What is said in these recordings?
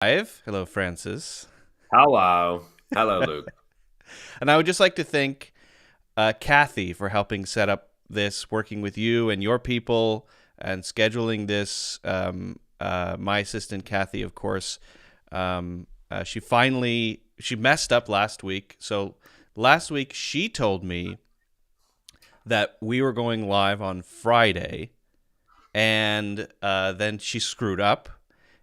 Hello, Francis. Hello. Hello, Luke. And I would just like to thank Kathy for helping set up this, working with you and your people, and scheduling this. My assistant, Kathy, of course, she messed up last week. So last week she told me that we were going live on Friday, and then she screwed up,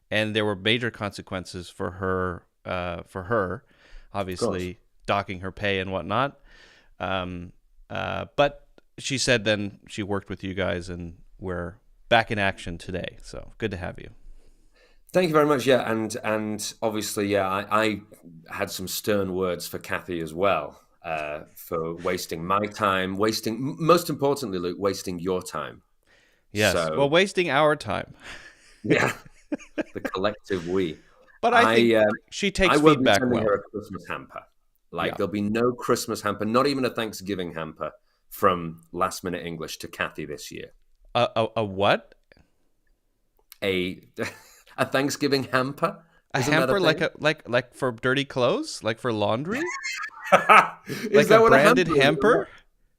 and there were major consequences for her. Of course. Obviously, docking her pay and whatnot. But she said then she worked with you guys, and we're back in action today. So good to have you. Thank you very much. Yeah, and obviously, yeah, I had some stern words for Kathy as well, for wasting my time, most importantly, Luke, wasting your time. Yes. Well, So, wasting our time. yeah, the collective we. But I think I uh, she I takes won't be feedback sending her well. a Christmas hamper. Like Yeah. there'll be no Christmas hamper, not even a Thanksgiving hamper from Last Minute English to Kathy this year. A what? A a Thanksgiving hamper? A Isn't that a hamper like thing? like for dirty clothes, like for laundry, Is like a that what a branded hamper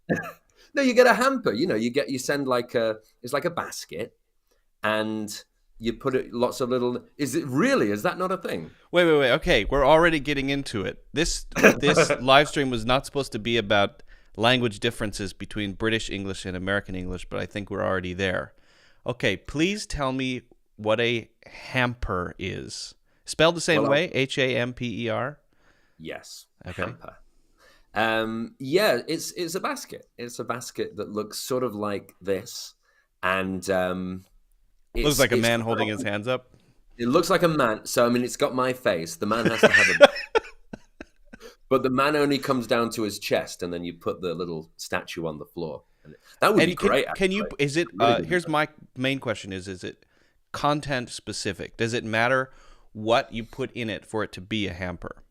is? hamper. No, you get a hamper. You send like a it's like a basket, and you put it lots of little. Is it really? Is that not a thing? Wait. Okay, we're already getting into it. This live stream was not supposed to be about language differences between British English and American English, but I think we're already there. Okay, please tell me what a hamper is. Spelled the same Well, way, Hamper. yes, Okay. hamper. Yeah, it's a basket. It's a basket that looks sort of like this, and Looks it's like a it's man holding his hands up. it looks like a man. So I mean, it's got my face. The man has to have a But the man only comes down to his chest, and then you put the little statue on the floor. And that would be And great, can you actually. is it Really good here's idea. my main question is it content specific? Does it matter what you put in it for it to be a hamper?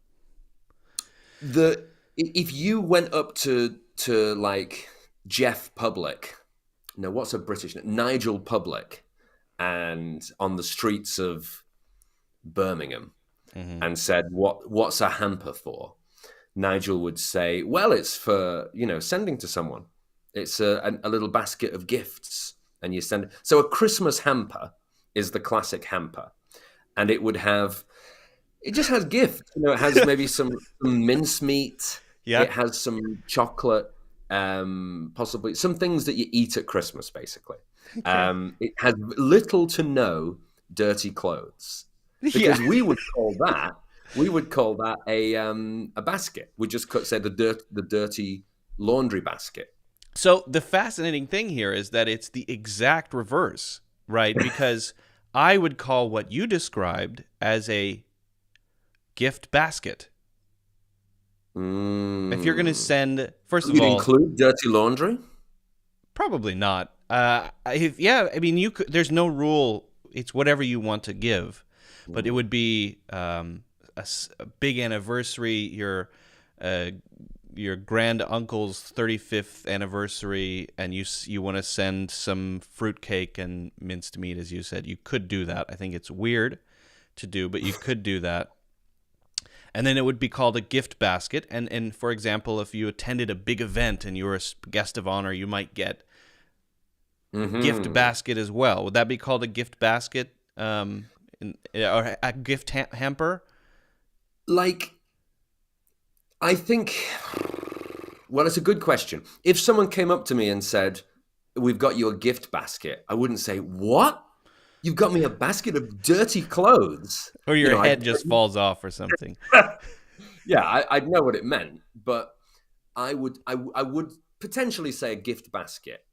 If you went up to like Jeff Public, no, what's a British name? Nigel Public, and on the streets of Birmingham, Hmm. and said, "What's a hamper for?" Nigel would say, "Well, it's for sending to someone. It's a little basket of gifts, and you send." So a Christmas hamper is the classic hamper, and it just has gifts. It has maybe some mincemeat. Yeah. It has some chocolate, possibly some things that you eat at Christmas, basically. Okay. It has little to no dirty clothes Yeah. because we would call that a basket. We just could say the dirty laundry basket. So the fascinating thing here is that it's the exact reverse, right? Because I would call what you described as a gift basket. If you're going to Mm. send, first of You'd all, include dirty laundry. probably not. Yeah, I mean, you could. There's no rule. It's whatever you want to give, but it Mm. would be a big anniversary, uh, your grand uncle's 35th anniversary, and you want to send some fruitcake and minced meat, as you said. You could do that. I think it's weird to do, but you could do that. And then it would be called a gift basket. And for example, if you attended a big event and you were a guest of honor, you might get gift Hmm. basket as well. Would that be called a gift basket, or a gift hamper? Like, I think. Well, it's a good question. If someone came up to me and said, "We've got you a gift basket," I wouldn't say, "What? You've got me a basket of dirty clothes." Or You your know, I'd head just falls off or something? yeah, I'd know what it meant, but I would potentially say a gift basket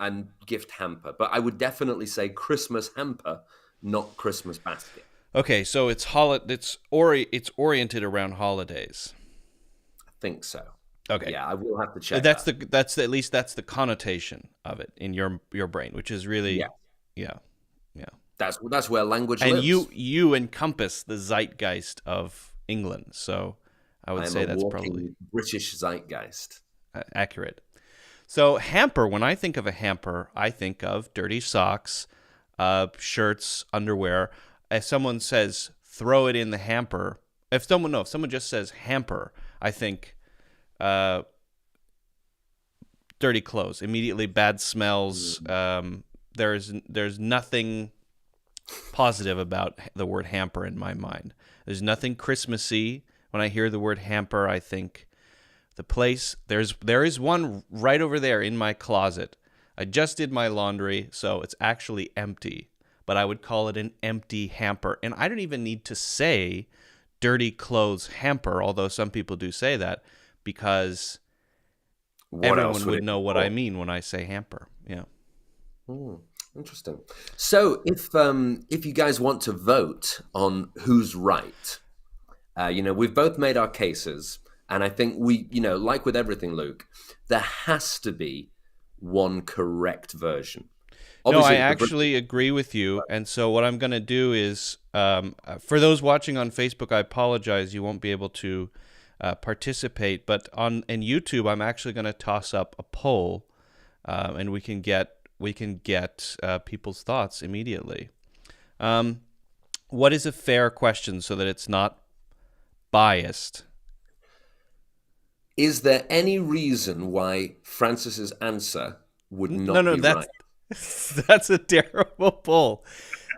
and gift hamper, but I would definitely say Christmas hamper, not Christmas basket. Okay, so it's oriented around holidays. I think so. Okay. Yeah, I will have to check That's that. at least that's the connotation of it in your brain, which is Yeah, really, yeah, yeah. that's where language And lives. you encompass the zeitgeist of England, so I would I am a say that's probably walking British zeitgeist. accurate. So hamper, when I think of a hamper, I think of dirty socks, shirts, underwear. If someone says throw it in the hamper. If someone just says hamper, I think dirty clothes immediately, bad smells. There's nothing positive about the word hamper in my mind. There's nothing Christmassy. When I hear the word hamper, I think the place. There is one right over there in my closet. I just did my laundry, so it's actually empty. But I would call it an empty hamper. And I don't even need to say dirty clothes hamper, although some people do say that, because everyone would know what I mean when I say hamper. Yeah. Interesting. So if you guys want to vote on who's right, we've both made our cases, and I think we, like with everything, Luke, there has to be one correct version. Obviously, no, I actually agree with you. And so what I'm going to do is, for those watching on Facebook, I apologize. You won't be able to participate. But in YouTube, I'm actually going to toss up a poll, and we can get people's thoughts immediately. What is a fair question so that it's not biased? Is there any reason why Francis's answer would not be right? That's a terrible poll.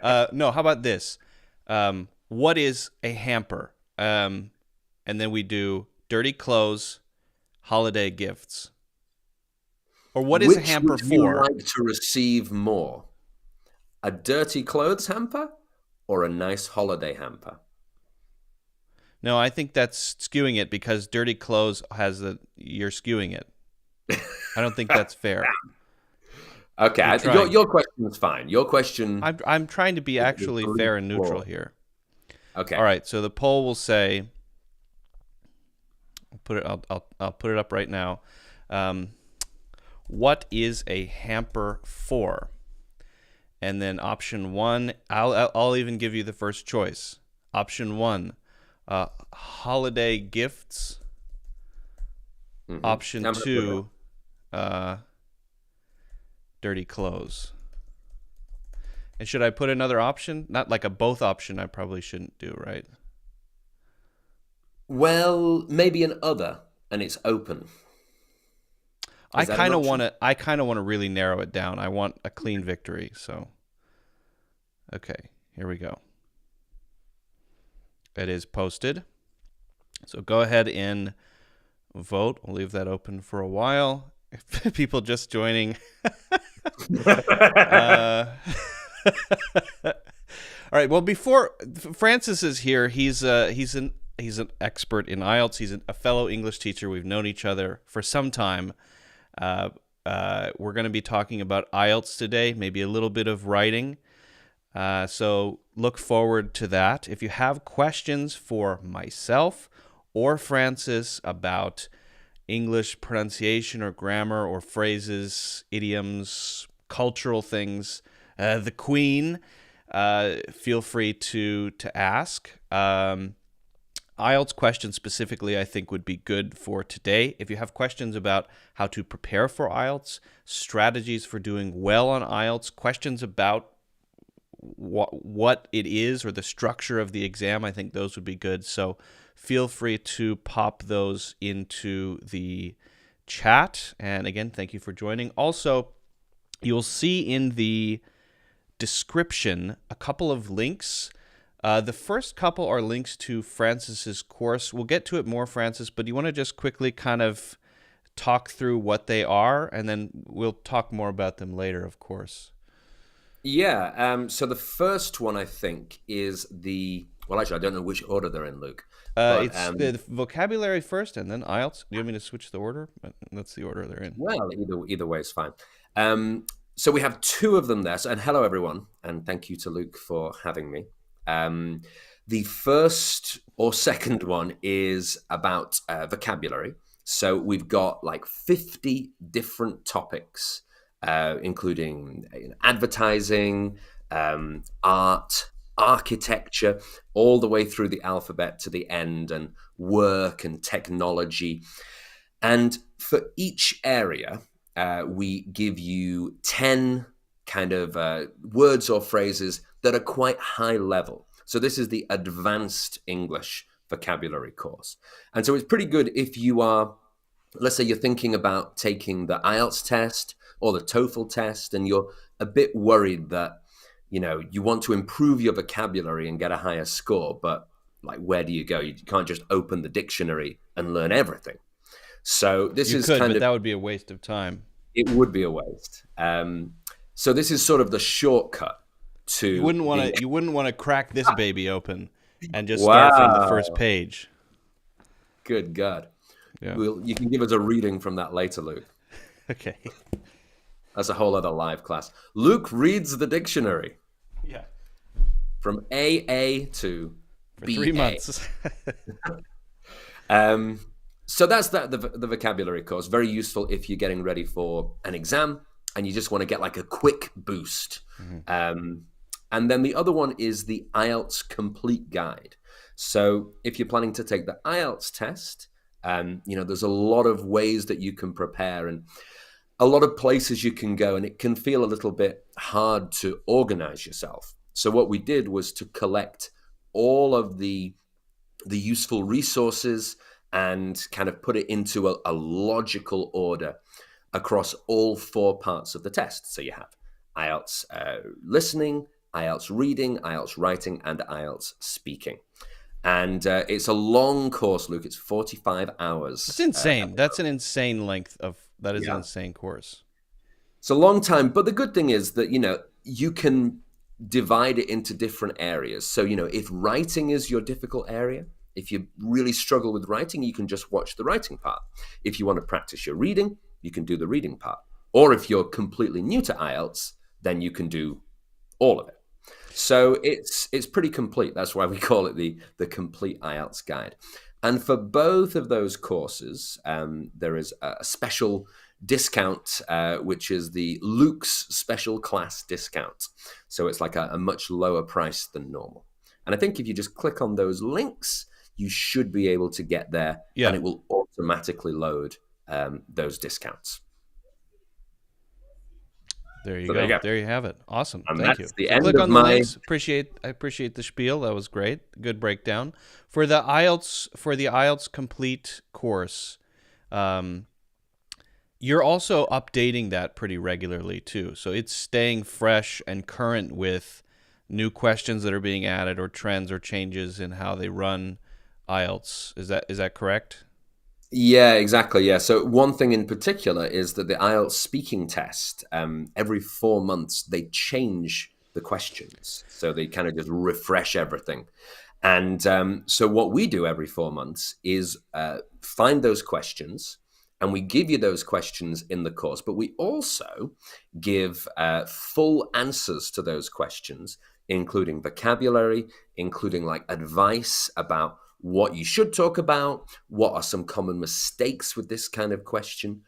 No, how about this? What is a hamper? And then we do dirty clothes, holiday gifts. Or what is a hamper Which would for? you like to receive more? A dirty clothes hamper or a nice holiday hamper? No, I think that's skewing it, because dirty clothes you're skewing it. I don't think that's fair. Okay, your question is fine. Your question. I'm trying to be actually fair and neutral here. Okay. All right. So the poll will say. I'll put it up right now. What is a hamper for? And then option 1. I'll even give you the first choice. Option 1. Holiday gifts. Option 2. Dirty clothes. And should I put another option? Not like a both option. I probably shouldn't do, right? Well, maybe an other, and it's open. I kind of want to really narrow it down. I want a clean victory. So, okay, here we go. It is posted. So go ahead and vote. We'll leave that open for a while. People just joining. All right. Well, before Francis is here, he's an expert in IELTS. He's a fellow English teacher. We've known each other for some time. We're going to be talking about IELTS today, maybe a little bit of writing. So look forward to that. If you have questions for myself or Francis about English pronunciation or grammar or phrases, idioms, cultural things, the Queen, feel free to ask. IELTS questions specifically, I think, would be good for today. If you have questions about how to prepare for IELTS, strategies for doing well on IELTS, questions about what it is or the structure of the exam, I think those would be good. So feel free to pop those into the chat. And again, thank you for joining. Also, you'll see in the description a couple of links. The first couple are links to Francis's course. We'll get to it more, Francis, but you want to just quickly kind of talk through what they are, and then we'll talk more about them later, of course. Yeah. So the first one, I think, is well, actually, I don't know which order they're in, Luke. It's the vocabulary first, and then IELTS. Do you want me to switch the order? That's the order they're in. Well, either way is fine. So we have two of them there. And hello, everyone, and thank you to Luke for having me. The first or second one is about vocabulary. So we've got like 50 different topics, including advertising, art, architecture, all the way through the alphabet to the end, and work and technology. And for each area, we give you 10 kind of words or phrases that are quite high level. So this is the advanced English vocabulary course. And so it's pretty good if you are, let's say you're thinking about taking the IELTS test or the TOEFL test, and you're a bit worried that, you want to improve your vocabulary and get a higher score, but like, where do you go? You can't just open the dictionary and learn everything. So this You is could, kind but of, that would be a waste of time. it would be a waste. So this is sort of the shortcut You to wouldn't want the, to. You wouldn't want to crack this baby open and just start from the first wow, page. good God. Yeah. You can give us a reading from that later, Luke. Okay. That's a whole other live class. Luke reads the dictionary Yeah. from AA to For BA. 3 months. So that's the vocabulary course. Very useful if you're getting ready for an exam and you just want to get like a quick boost. And then the other one is the IELTS Complete Guide. So if you're planning to take the IELTS test, there's a lot of ways that you can prepare and a lot of places you can go, and it can feel a little bit hard to organize yourself. So what we did was to collect all of the useful resources and kind of put it into a logical order across all 4 parts of the test. So you have IELTS listening, IELTS reading, IELTS writing, and IELTS speaking. And it's a long course, Luke. It's 45 hours. It's insane. That's an insane length of. That is an Yeah. insane course. It's a long time, but the good thing is that, you can divide it into different areas. So, if writing is your difficult area, if you really struggle with writing, you can just watch the writing part. If you want to practice your reading, you can do the reading part. Or if you're completely new to IELTS, then you can do all of it. So it's pretty complete. That's why we call it the Complete IELTS Guide. And for both of those courses, there is a special discount, which is the Luke's special class discount. So it's like a much lower price than normal. And I think if you just click on those links, you should be able to get there, Yeah. and it will automatically load those discounts. There you So go. there you go. There you have it. Awesome. And Thank that's you. the So end click of on the my- links. I appreciate the spiel. That was great. Good breakdown. For the IELTS Complete course, you're also updating that pretty regularly too. So it's staying fresh and current with new questions that are being added or trends or changes in how they run IELTS. Is that correct? Yeah, exactly. Yeah. So one thing in particular is that the IELTS speaking test, every 4 months, they change the questions. So they kind of just refresh everything. And so what we do every 4 months is find those questions, and we give you those questions in the course, but we also give full answers to those questions, including vocabulary, including like advice about what you should talk about, what are some common mistakes with this kind of question.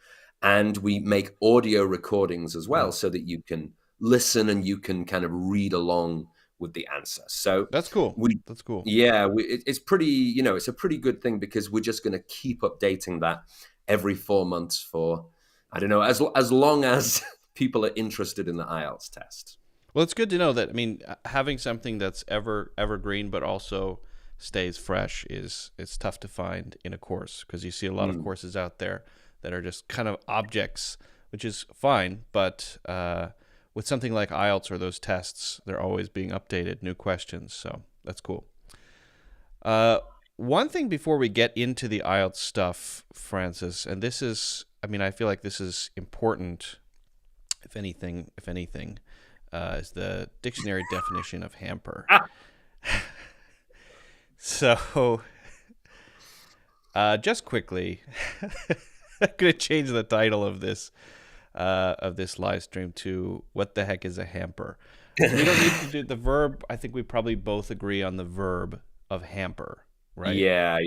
And we make audio recordings as well so that you can listen and you can kind of read along with the answer. So That's cool. That's cool. Yeah, it's pretty, it's a pretty good thing because we're just going to keep updating that every 4 months for, I don't know, as long as people are interested in the IELTS test. Well, it's good to know that. I mean, having something that's evergreen but also stays fresh it's tough to find in a course, because you see a lot of courses out there that are just kind of objects, which is fine, but with something like IELTS or those tests, they're always being updated, new questions, so that's cool. One thing before we get into the IELTS stuff, Francis, and this is, I mean, I feel like this is important, if anything, is the dictionary definition of hamper. So, just quickly, I'm going to change the title of this live stream to "What the heck is a hamper?" We don't need to do the verb. I think we probably both agree on the verb of hamper, right? Yeah.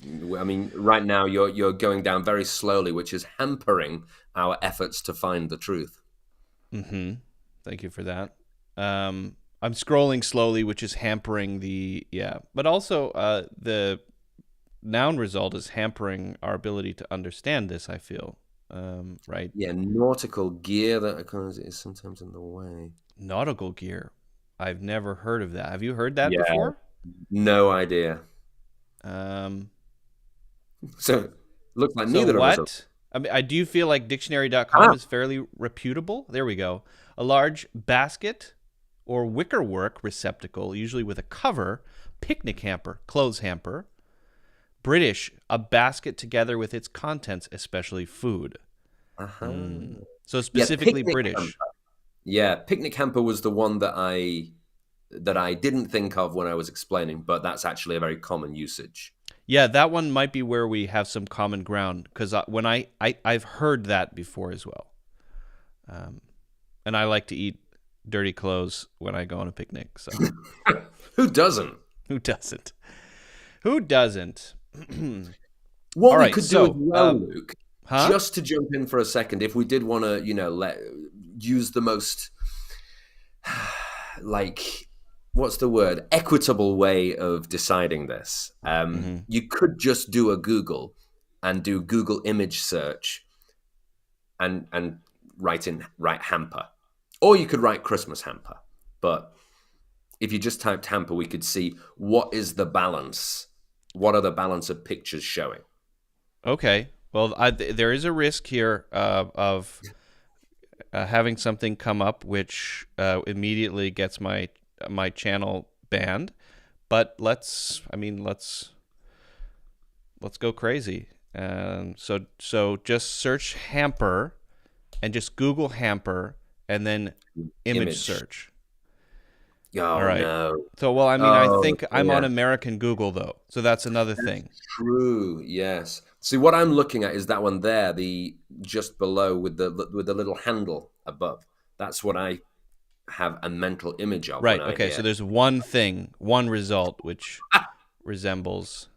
I mean, right now you're going down very slowly, which is hampering our efforts to find the truth. Mm-hmm. Thank you for that. I'm scrolling slowly, which is hampering but also the noun result is hampering our ability to understand this, I feel, right? Yeah, nautical gear that is sometimes in the way. Nautical gear. I've never heard of that. Have you heard that Yeah, before? no idea. Um, So looks like so neither of us are. what? I mean, I do feel like dictionary.com Ah, is fairly reputable. There we go. A large basket or wickerwork receptacle, usually with a cover, picnic hamper, clothes hamper. British, a basket together with its contents, especially food. uh-huh. So Yeah, specifically picnic British. hamper. Yeah, picnic hamper was the one that I didn't think of when I was explaining, but that's actually a very common usage. Yeah, that one might be where we have some common ground because when I've heard that before as well, um, and I like to eat dirty clothes when I go on a picnic. So Who doesn't? who doesn't? Who doesn't? What All we right, could do as so well, Luke, huh? just to jump in for a second, if we did want to, use the most, like, what's the word? Equitable way of deciding this. Hmm. You could just do a Google and do Google image search and write hamper, or you could write Christmas hamper. But if you just typed hamper, we could see what is the balance. What are the balance of pictures showing? Okay. Well, there is a risk here of having something come up which immediately gets my channel banned. But let's go crazy. So just search hamper and just Google hamper and then image Image. search. All Oh right. no. So well, I mean, I Oh think I'm on yeah. American Google though, so that's another That's thing. true. Yes. See, what I'm looking at is that one there, the just below with the little handle above. That's what I have a mental image of when Right. I Okay. So hear. there's one thing, one result which resembles.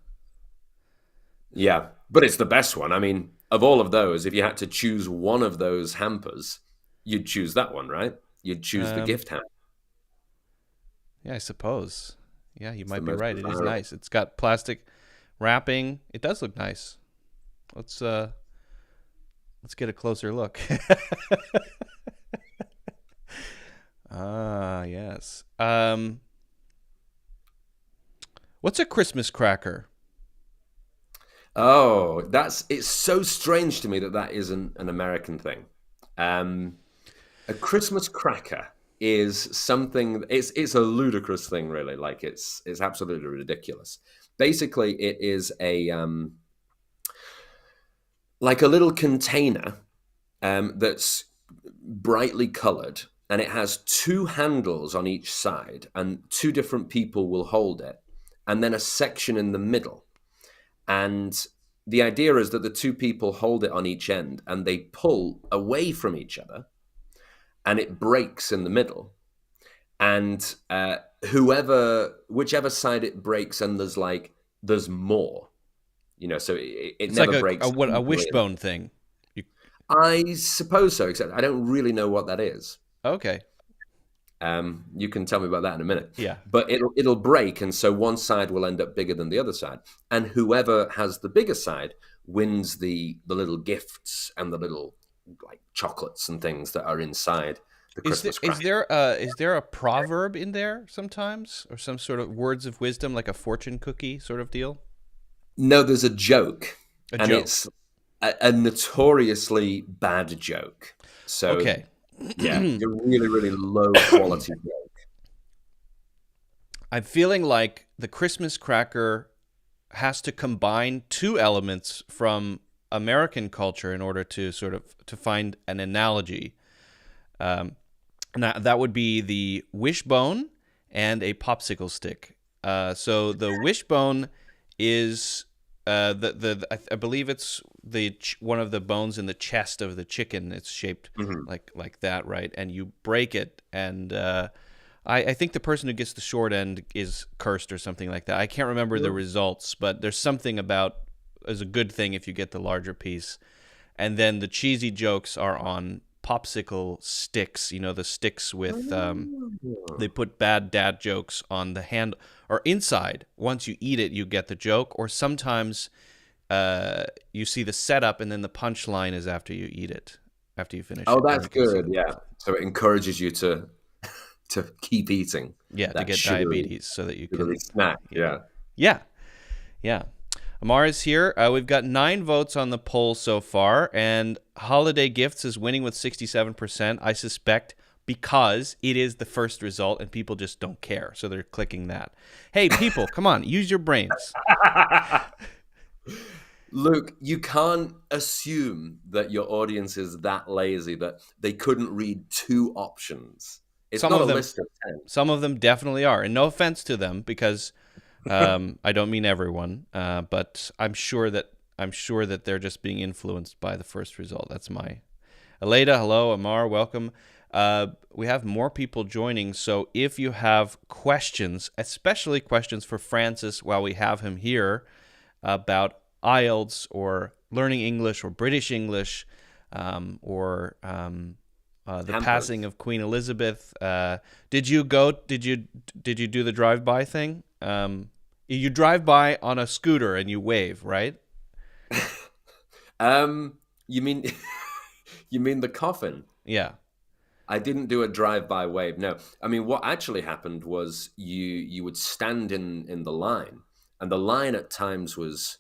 Yeah, but it's the best one. I mean, of all of those, if you had to choose one of those hampers, you'd choose that one, right? You'd choose the Um, gift hamper. yeah, I suppose. Yeah, you It's the might be most right. It is desirable. nice. It's got plastic wrapping. It does look nice. Let's uh, let's get a closer look. Ah, yes. What's a Christmas cracker? Oh, it's so strange to me that that isn't an American thing. Um, a Christmas cracker is something. It's a ludicrous thing, really. Like it's absolutely ridiculous. Basically, it is a like a little container that's brightly colored, and it has two handles on each side, and two different people will hold it, and then a section in the middle. And the idea is that the two people hold it on each end and they pull away from each other, and it breaks in the middle. And whichever side it breaks, and there's more, so it It's like never a breaks what a evenly. wishbone thing. You, I suppose so, except I don't really know what that is. okay. You can tell me about that in a minute. Yeah. But it'll break, and so one side will end up bigger than the other side, and whoever has the bigger side wins the little gifts and the little like chocolates and things that are inside the Is there Christmas cracker. is there a proverb in there sometimes or some sort of words of wisdom like a fortune cookie sort of deal? No, there's a joke, A and joke. it's a notoriously bad joke. So Okay. yeah, a really really low quality joke. I'm feeling like the Christmas cracker has to combine two elements from American culture in order to sort of to find an analogy. Um, and that would be the wishbone and a popsicle stick. So the wishbone is I believe it's one of the bones in the chest of the chicken. It's shaped Mhm. like that, right? And you break it, and I think the person who gets the short end is cursed or something like that. I can't remember the results, but there's something about as a good thing if you get the larger piece. And then the cheesy jokes are on popsicle sticks. You know, the sticks with they put bad dad jokes on the hand or inside. Once you eat it, you get the joke. Or sometimes you see the setup and then the punchline is after you eat it, after you finish Oh, it. I don't know that's if you've seen good. those. Yeah, so it encourages you to to keep eating Yeah, to that get diabetes so that you sugary can. snack. Yeah. Yeah. Yeah. Amar is here. We've got 9 votes on the poll so far, and Holiday Gifts is winning with 67%. I suspect because it is the first result and people just don't care, so they're clicking that. Hey, people, come on, use your brains. Luke, you can't assume that your audience is that lazy that they couldn't read 2 options. It's Some not a of them, list of 10. some of them definitely are, and no offense to them because I don't mean everyone, but I'm sure that they're just being influenced by the first result. That's my Aleda. Hello, Amar. Welcome. We have more people joining, so if you have questions, especially questions for Francis while we have him here about IELTS or learning English or British English or the Hamper. passing of Queen Elizabeth. Did you do the drive-by thing? You drive by on a scooter and you wave, right? You mean you mean the coffin? Yeah. I didn't do a drive-by wave. No. I mean, what actually happened was you would stand in the line, and the line at times was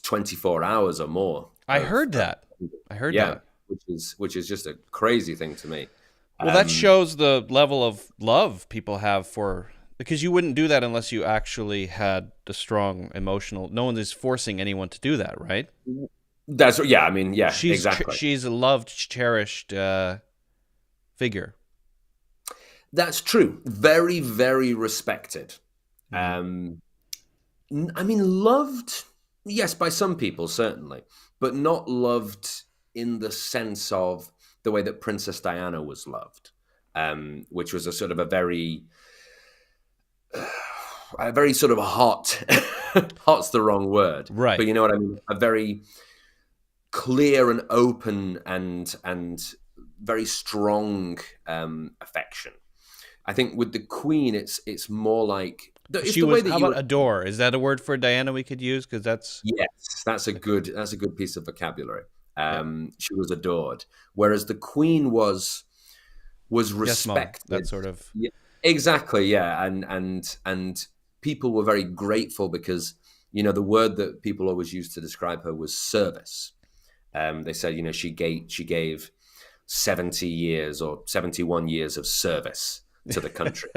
24 hours or more. I heard that. Yeah, which is just a crazy thing to me. Well, that shows the level of love people have for, because you wouldn't do that unless you actually had a strong emotional. No one is forcing anyone to do that, right? That's I mean, yeah, Exactly. She's a loved, cherished figure. That's true. Very, very respected. I mean, loved, yes, by some people certainly, but not loved in the sense of the way that Princess Diana was loved, which was a sort of a very sort of hot, hot's the wrong word, right? But you know what I mean. A very clear and open and very strong affection. I think with the Queen, it's more like how about adore? Is that a word for Diana we could use? Because that's a good piece of vocabulary. She was adored, whereas the Queen was respected. Yes, that sort of exactly, yeah, and people were very grateful because the word that people always used to describe her was service. They said she gave 70 years or 71 years of service to the country.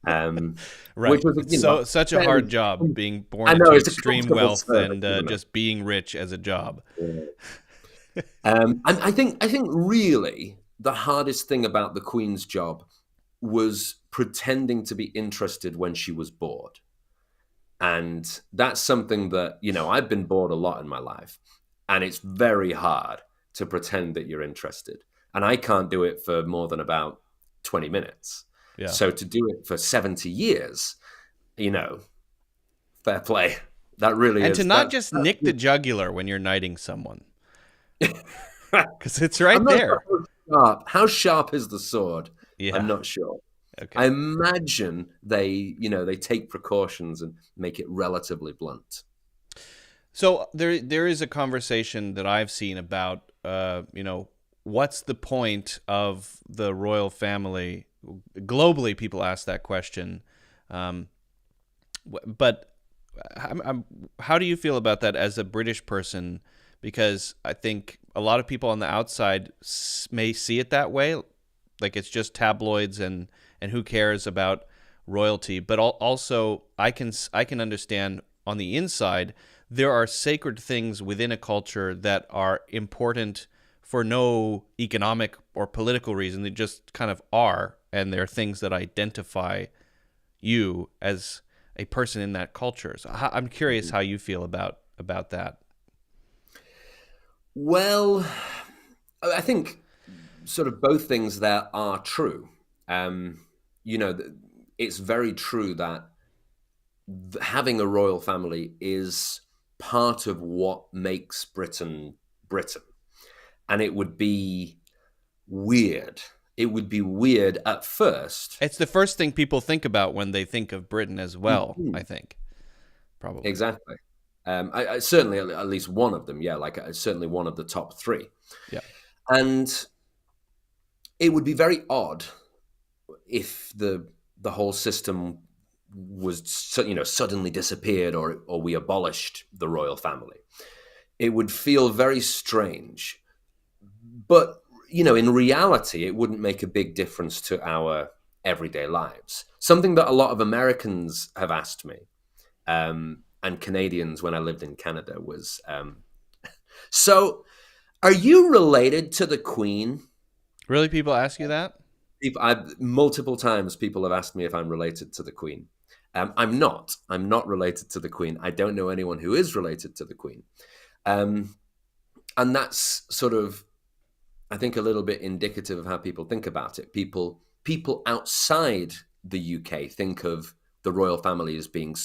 Right. Which was such a hard job being born into extreme wealth and just being rich as a job. Yeah. And I think really the hardest thing about the Queen's job was pretending to be interested when she was bored. And that's something that, I've been bored a lot in my life, and it's very hard to pretend that you're interested. And I can't do it for more than about 20 minutes. Yeah. So to do it for 70 years, fair play. That really and is. And to not just nick the jugular when you're knighting someone. Because it's right there. Sure how sharp is the sword? Yeah. I'm not sure. Okay. I imagine they take precautions and make it relatively blunt. So there is a conversation that I've seen about, what's the point of the royal family? Globally, people ask that question. But how do you feel about that as a British person? Because I think a lot of people on the outside may see it that way, like it's just tabloids and who cares about royalty. But also, I can understand on the inside, there are sacred things within a culture that are important for no economic or political reason. They just kind of are, and they're things that identify you as a person in that culture. So I'm curious how you feel about that. Well, I think sort of both things there are true. It's very true that having a royal family is part of what makes Britain Britain. And it would be weird. It would be weird at first. It's the first thing people think about when they think of Britain as well, I think. Probably. Exactly. I certainly at least one of them, yeah, like certainly one of the top 3. Yeah. And it would be very odd if the whole system was suddenly disappeared, or we abolished the royal family, it would feel very strange. But in reality, it wouldn't make a big difference to our everyday lives. Something that a lot of Americans have asked me, and Canadians when I lived in Canada, was, so are you related to the Queen? Really, people ask you that? Multiple times people have asked me if I'm related to the Queen. I'm not. I'm not related to the Queen. I don't know anyone who is related to the Queen. And that's sort of, I think, a little bit indicative of how people think about it. People outside the UK think of the royal family as being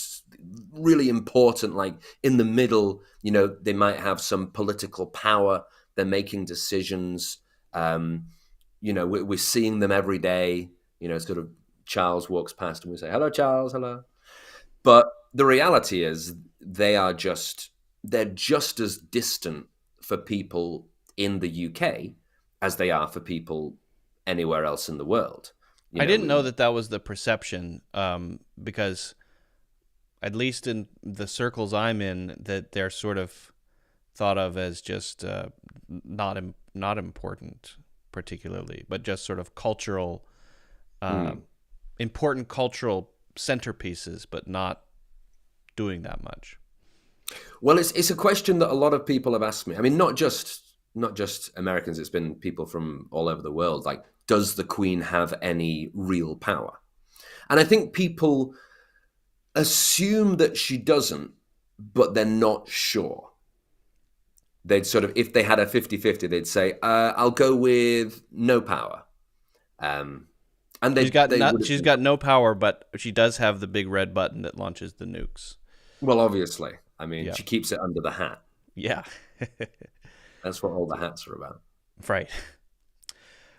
really important, like in the middle. They might have some political power. They're making decisions. We're seeing them every day. Sort of Charles walks past and we say, "Hello, Charles, hello." But the reality is they're just as distant for people in the UK as they are for people anywhere else in the world. I didn't know that was the perception, because at least in the circles I'm in, that they're sort of thought of as just not important particularly, but just sort of cultural, important cultural centerpieces, but not doing that much. Well, it's a question that a lot of people have asked me. I mean, not just Americans. It's been people from all over the world. Like, does the Queen have any real power? And I think people assume that she doesn't, but they're not sure. They'd sort of, if they had a 50-50, they'd say, I'll go with no power. And she's got no power, but she does have the big red button that launches the nukes. Well, obviously. I mean, She keeps it under the hat. Yeah. That's what all the hats are about. Right.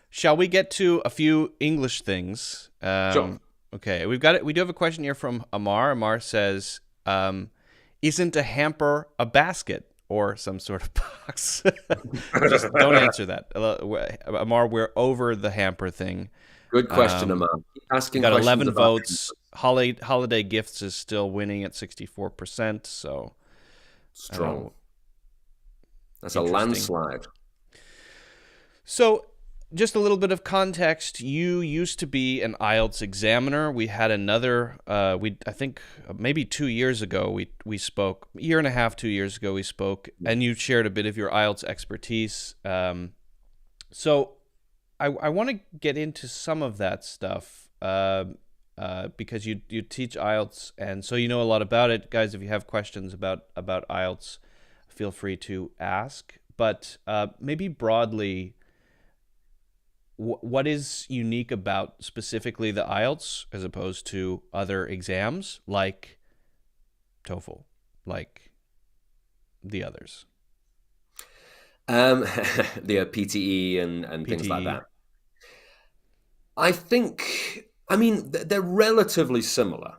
Shall we get to a few English things? Sure. Okay, we do have a question here from Amar. Amar says, isn't a hamper a basket or some sort of box? Just don't answer that. Amar, we're over the hamper thing. Good question, Amar. Keep asking got questions 11 about votes. Holiday gifts is still winning at 64%. So strong. That's a landslide. So, just a little bit of context. You used to be an IELTS examiner. We had another. I think maybe 2 years ago we spoke. A year and a half, 2 years ago we spoke, and you shared a bit of your IELTS expertise. So, I want to get into some of that stuff because you teach IELTS, and so you know a lot about it, guys. If you have questions about IELTS, feel free to ask. But maybe broadly, what is unique about specifically the IELTS as opposed to other exams like TOEFL, like the others? The PTE and things like that. I mean, they're relatively similar.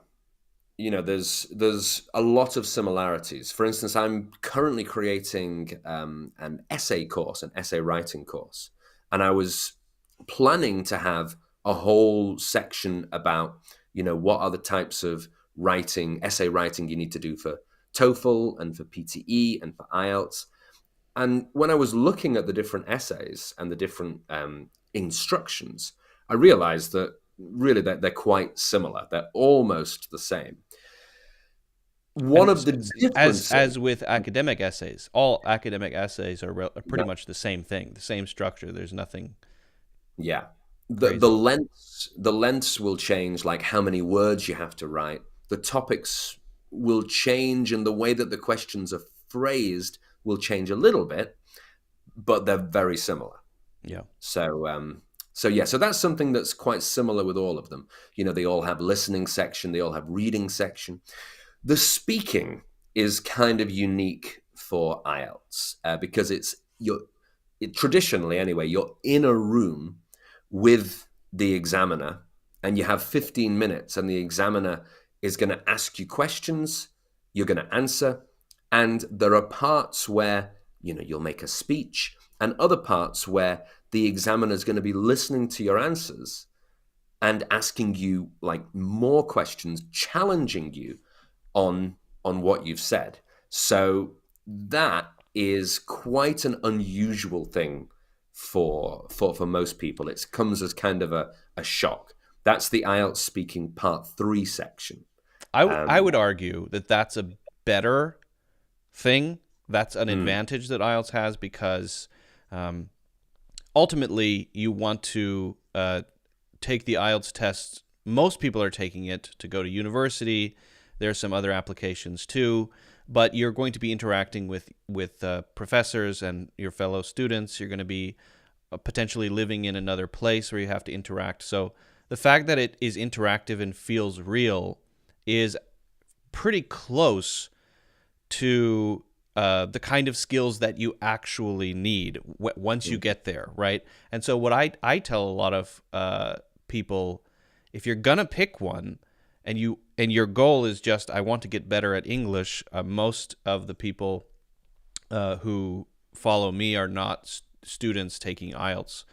There's a lot of similarities. For instance, I'm currently creating an essay course, an essay writing course, and I was planning to have a whole section about, what are the types of essay writing you need to do for TOEFL and for PTE and for IELTS. And when I was looking at the different essays and the different instructions, I realized that really they're quite similar. They're almost the same. One of the differences, as with academic essays, all academic essays are pretty much the same thing, the same structure. There's nothing. Yeah, the lengths will change, like how many words you have to write. The topics will change, and the way that the questions are phrased will change a little bit, but they're very similar. Yeah. So that's something that's quite similar with all of them. They all have listening section, they all have reading section. The speaking is kind of unique for IELTS because traditionally anyway, you're in a room with the examiner and you have 15 minutes and the examiner is going to ask you questions, you're going to answer, and there are parts where you'll make a speech and other parts where the examiner is going to be listening to your answers and asking you like more questions, challenging you on what you've said. So that is quite an unusual thing for most people. It comes as kind of a shock. That's the IELTS speaking part 3 section. I would argue that that's a better thing. That's an Mm, advantage that IELTS has because ultimately you want to take the IELTS test. Most people are taking it to go to university. There's some other applications too, but you're going to be interacting with professors and your fellow students. You're going to be potentially living in another place where you have to interact. So the fact that it is interactive and feels real is pretty close to the kind of skills that you actually need once you mm, get there, right? And so what I tell a lot of people, if you're gonna pick one, and your goal is just I want to get better at English, most of the people who follow me are not students taking IELTS.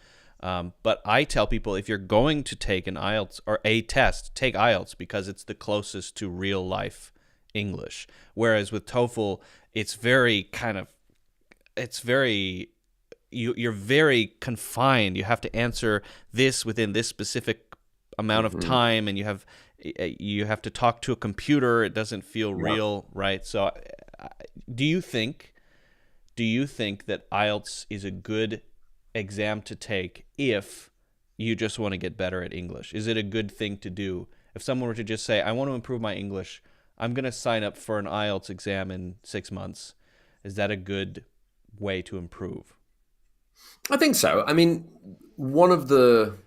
But I tell people if you're going to take an IELTS or a test, take IELTS because it's the closest to real life English. Whereas with TOEFL, it's very you're very confined. You have to answer this within this specific amount of mhm. time, and you have to talk to a computer. It doesn't feel Yeah. real, right? So, do you think that IELTS is a good exam to take if you just want to get better at English? Is it a good thing to do? If someone were to just say, I want to improve my English, I'm going to sign up for an IELTS exam in 6 months. Is that a good way to improve? I think so. I mean, one of the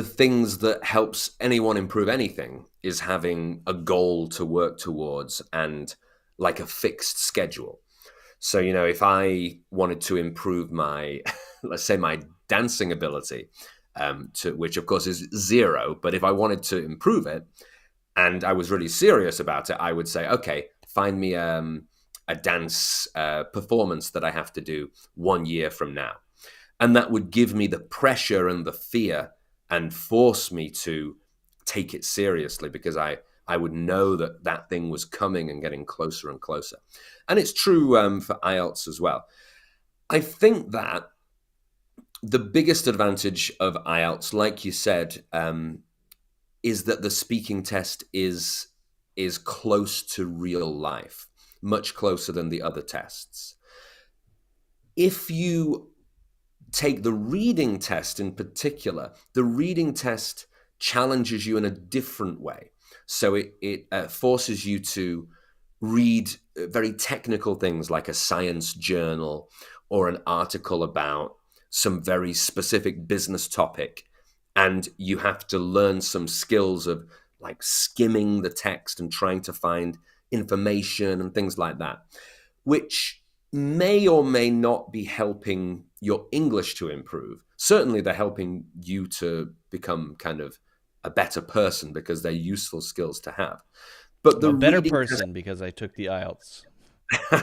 things that helps anyone improve anything is having a goal to work towards and like a fixed schedule. So, if I wanted to improve my, let's say, my dancing ability, to which of course is 0, but if I wanted to improve it and I was really serious about it, I would say, okay, find me a dance performance that I have to do 1 year from now. And that would give me the pressure and the fear and force me to take it seriously because I would know that that thing was coming and getting closer and closer. And it's true for IELTS as well. I think that the biggest advantage of IELTS, like you said, is that the speaking test is close to real life, much closer than the other tests. If you take the reading test in particular, the reading test challenges you in a different way. So it forces you to read very technical things like a science journal or an article about some very specific business topic. And you have to learn some skills of like skimming the text and trying to find information and things like that, which may or may not be helping your English to improve. Certainly, they're helping you to become kind of a better person because they're useful skills to have. But I'm the a better reading test, person because I took the IELTS.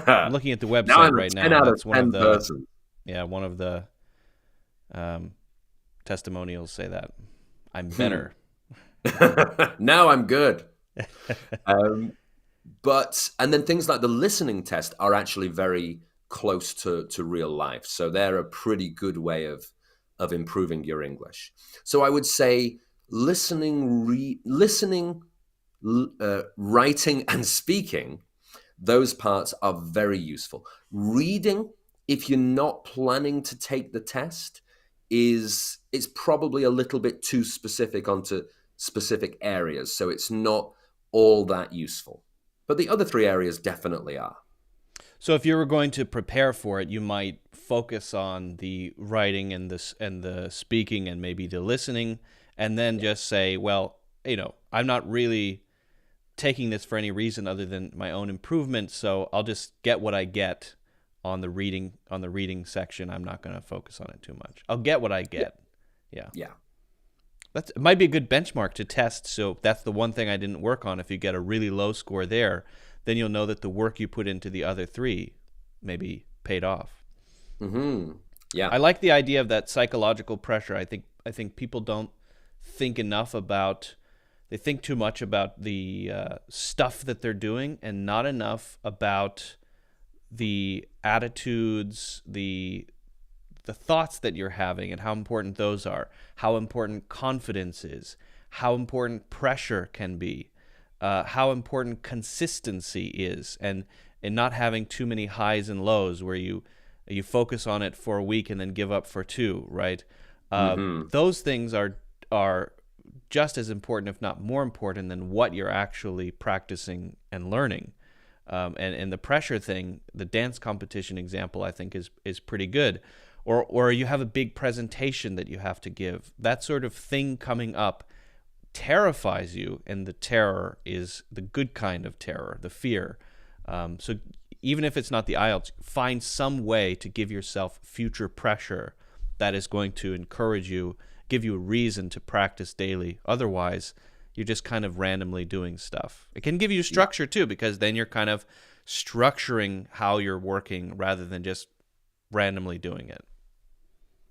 I'm looking at the now website I'm a right 10 now. out of That's 10 person. one of the um, testimonials say that I'm Hmm. better. Now I'm good. Um, and then things like the listening test are actually very close to real life. So they're a pretty good way of improving your English. So I would say listening, writing, and speaking, those parts are very useful. Reading, if you're not planning to take the test, is it's probably a little bit too specific onto specific areas. So it's not all that useful. But the other 3 areas definitely are. So if you were going to prepare for it, you might focus on the writing and the speaking and maybe the listening, and then Yeah. just say, well, I'm not really taking this for any reason other than my own improvement, so I'll just get what I get on the reading section. I'm not going to focus on it too much. I'll get what I Yeah. get. Yeah. Yeah. It might be a good benchmark to test. So that's the one thing I didn't work on. If you get a really low score there, then you'll know that the work you put into the other 3 maybe paid off. Hmm. Yeah. I like the idea of that psychological pressure. I think people don't think enough about, they think too much about the stuff that they're doing and not enough about the attitudes, the thoughts that you're having and how important those are, how important confidence is, how important pressure can be, how important consistency is, and not having too many highs and lows where you focus on it for a week and then give up for 2, right? Those things are just as important, if not more important, than what you're actually practicing and learning. And the pressure thing, the dance competition example, I think is pretty good. Or you have a big presentation that you have to give. That sort of thing coming up terrifies you, and the terror is the good kind of terror, the fear. So even if it's not the IELTS, find some way to give yourself future pressure that is going to encourage you, give you a reason to practice daily. Otherwise, you're just kind of randomly doing stuff. It can give you structure too, because then you're kind of structuring how you're working rather than just randomly doing it.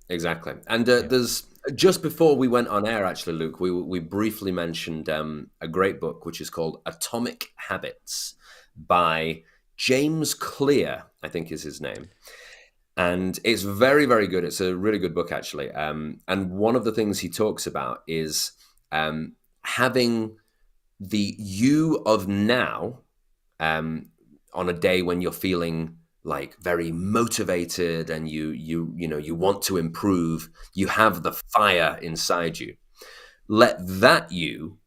Exactly. And there's, just before we went on air, actually, Luke, we briefly mentioned a great book, which is called Atomic Habits by James Clear, I think is his name. And it's very, very good. It's a really good book, actually. And one of the things he talks about is having the you of now on a day when you're feeling like very motivated and you want to improve, you have the fire inside you. Let that you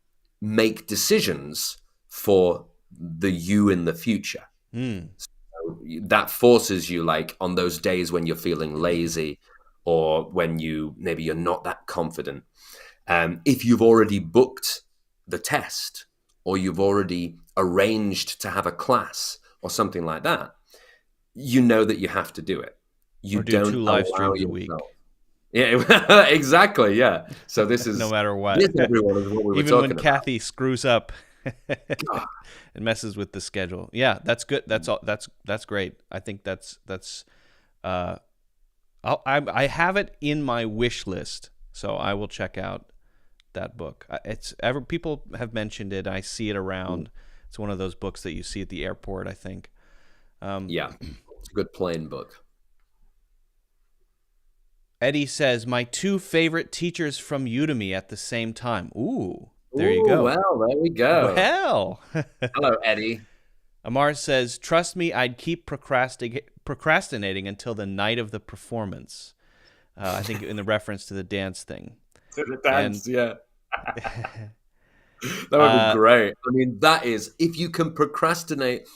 make decisions for the you in the future. So that forces you, like on those days when you're feeling lazy or when maybe you're not that confident. If you've already booked the test or you've already arranged to have a class or something like that, you know that you have to do it. You or do don't 2 live allow streams a week. yourself. Yeah, exactly. Yeah. So this is no matter what. This, everyone, is what we were Even talking when about. Kathy screws up and messes with the schedule. Yeah, that's good. That's all. That's great. I think that's. I have it in my wish list, so I will check out that book. People have mentioned it. I see it around. It's one of those books that you see at the airport, I think. Yeah, it's a good plane book. Eddie says, my 2 favorite teachers from Udemy at the same time. Ooh, there you go. Well, there we go. Well. Hello, Eddie. Amar says, trust me, I'd keep procrastinating until the night of the performance. I think in the reference to the dance thing. To the dance, yeah. That would be great. I mean, that is, if you can procrastinate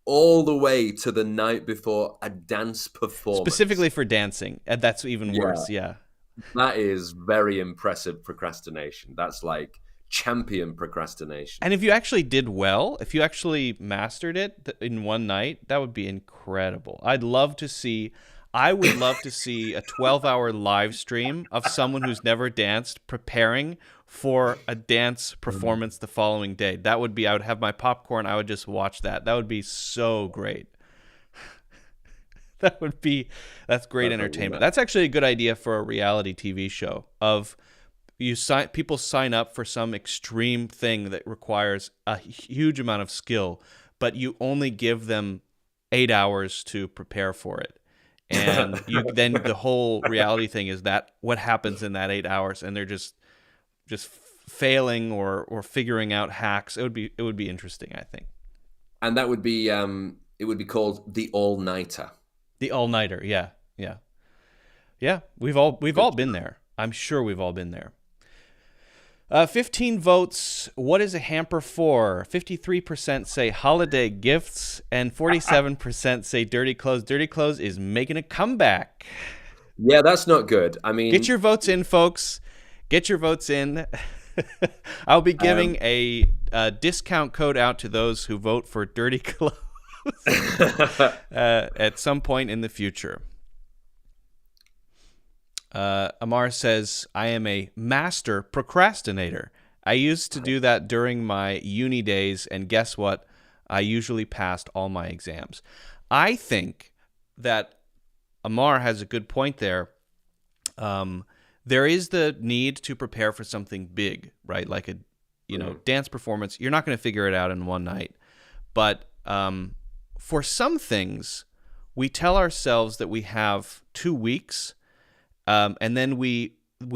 all the way to the night before a dance performance. Specifically for dancing. And that's even worse, yeah. That is very impressive procrastination. That's like champion procrastination. And if you actually did well, if you actually mastered it in one night, that would be incredible. I would love to see a 12-hour live stream of someone who's never danced preparing for a dance performance the following day. That would be, I would have my popcorn, I would just watch that. That would be so great. That's great entertainment. That's actually a good idea for a reality TV show of people sign up for some extreme thing that requires a huge amount of skill, but you only give them 8 hours to prepare for it. And then the whole reality thing is that what happens in that 8 hours, and they're just failing or figuring out hacks. It would be interesting, I think. And that would be it would be called the all-nighter. The all-nighter, yeah. We've all been there. I'm sure we've all been there. 15 votes. What is a hamper for? 53% say holiday gifts, and 47% say dirty clothes. Dirty clothes is making a comeback. Yeah, that's not good. I mean, get your votes in, folks. Get your votes in. I'll be giving a discount code out to those who vote for dirty clothes at some point in the future. Amar says, I am a master procrastinator. I used to do that during my uni days, and guess what? I usually passed all my exams. I think that Amar has a good point there, there is the need to prepare for something big, right? Like a, dance performance. You're not going to figure it out in one night. But for some things, we tell ourselves that we have 2 weeks, and then we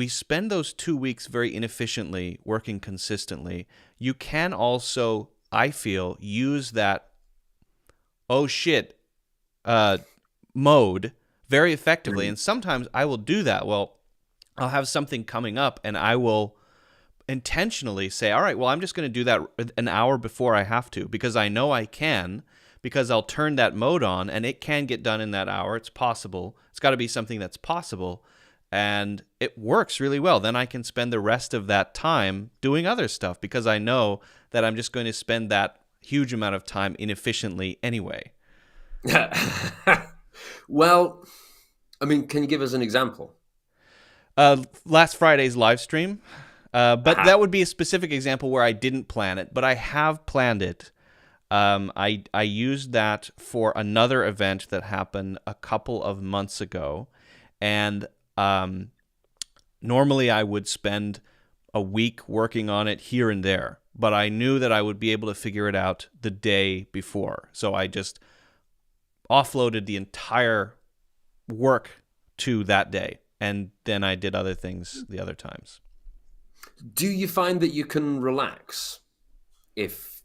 spend those 2 weeks very inefficiently working consistently. You can also, I feel, use that oh shit mode very effectively. And sometimes I will do that. Well, I'll have something coming up and I will intentionally say, all right, well, I'm just going to do that an hour before I have to, because I know I can, because I'll turn that mode on and it can get done in that hour. It's possible. It's got to be something that's possible. And it works really well. Then I can spend the rest of that time doing other stuff because I know that I'm just going to spend that huge amount of time inefficiently anyway. Well, I mean, can you give us an example? Last Friday's live stream. But that would be a specific example where I didn't plan it, but I have planned it. I used that for another event that happened a couple of months ago. And normally I would spend a week working on it here and there, but I knew that I would be able to figure it out the day before. So I just offloaded the entire work to that day, and then I did other things the other times. Do you find that you can relax if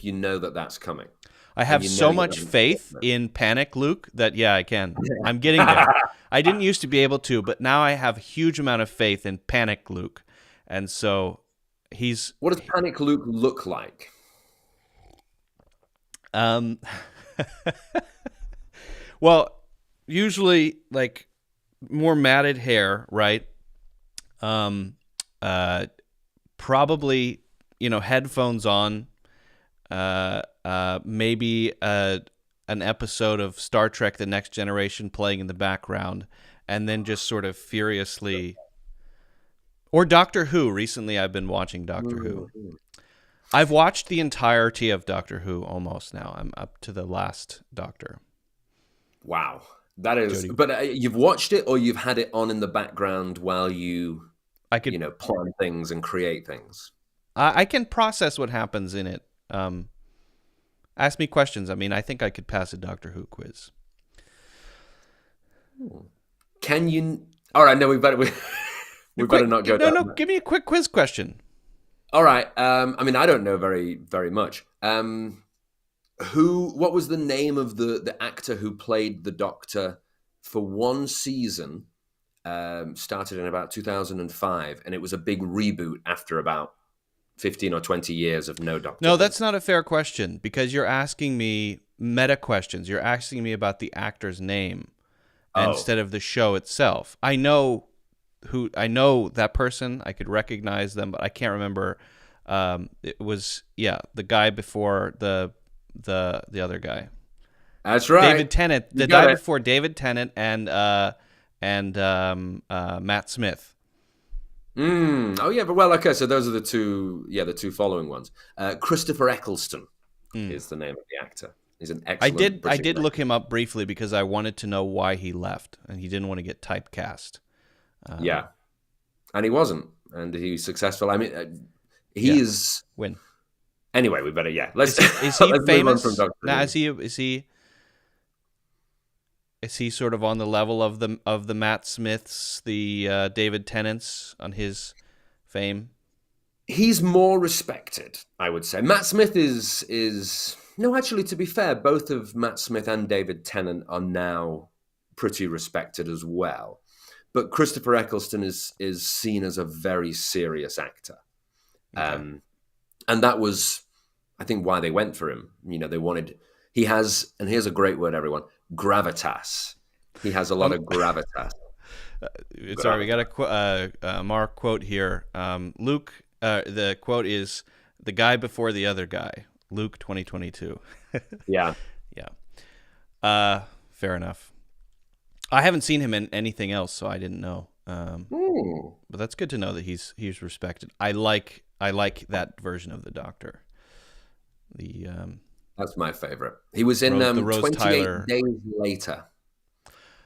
you know that that's coming? I have so much faith in panic, Luke, that yeah, I can. I'm getting there. I didn't used to be able to, but now I have a huge amount of faith in panic, Luke. And so he's... What does panic Luke look like? Well, usually like more matted hair, right? Probably, headphones on, maybe an episode of Star Trek: The Next Generation playing in the background, and then just sort of furiously... Or Doctor Who. Recently, I've been watching Doctor Who. I've watched the entirety of Doctor Who almost now. I'm up to the last Doctor. Wow. That is... Jodie. But you've watched it, or you've had it on in the background while you... I could, plan things and create things. I can process what happens in it. Ask me questions. I mean, I think I could pass a Doctor Who quiz. Can you? All right, no, we better not go. No, give me a quick quiz question. All right. I mean, I don't know very, very much. What was the name of the actor who played the Doctor for one season? Started in about 2005, and it was a big reboot after about 15 or 20 years of no Doctor. No, that's not a fair question, because you're asking me meta questions. You're asking me about the actor's name instead of the show itself. I know that person. I could recognize them, but I can't remember. It was the guy before the other guy. That's right, David Tennant. The guy before David Tennant and Matt Smith. Oh yeah, but well, okay. So those are the two following ones. Christopher Eccleston is the name of the actor. He's an excellent. I did look him up briefly because I wanted to know why he left, and he didn't want to get typecast. Yeah, and he wasn't, and he's successful. I mean, he is. Win. Anyway, we better let's. Is he let's famous? Move on from Now, is he sort of on the level of the Matt Smiths, the David Tennants on his fame? He's more respected, I would say. Matt Smith is no, actually, to be fair, both of Matt Smith and David Tennant are now pretty respected as well. But Christopher Eccleston is seen as a very serious actor, and that was, I think, why they went for him. They wanted. He has, and here's a great word, everyone. Gravitas. He has a lot of gravitas. Sorry, we got a Mark quote here. Luke, the quote is the guy before the other guy. Luke 2022. Yeah. Fair enough. I haven't seen him in anything else, so I didn't know. But that's good to know that he's respected. I like that version of the Doctor. That's my favorite. He was in the Rose 28 Tyler. Days Later.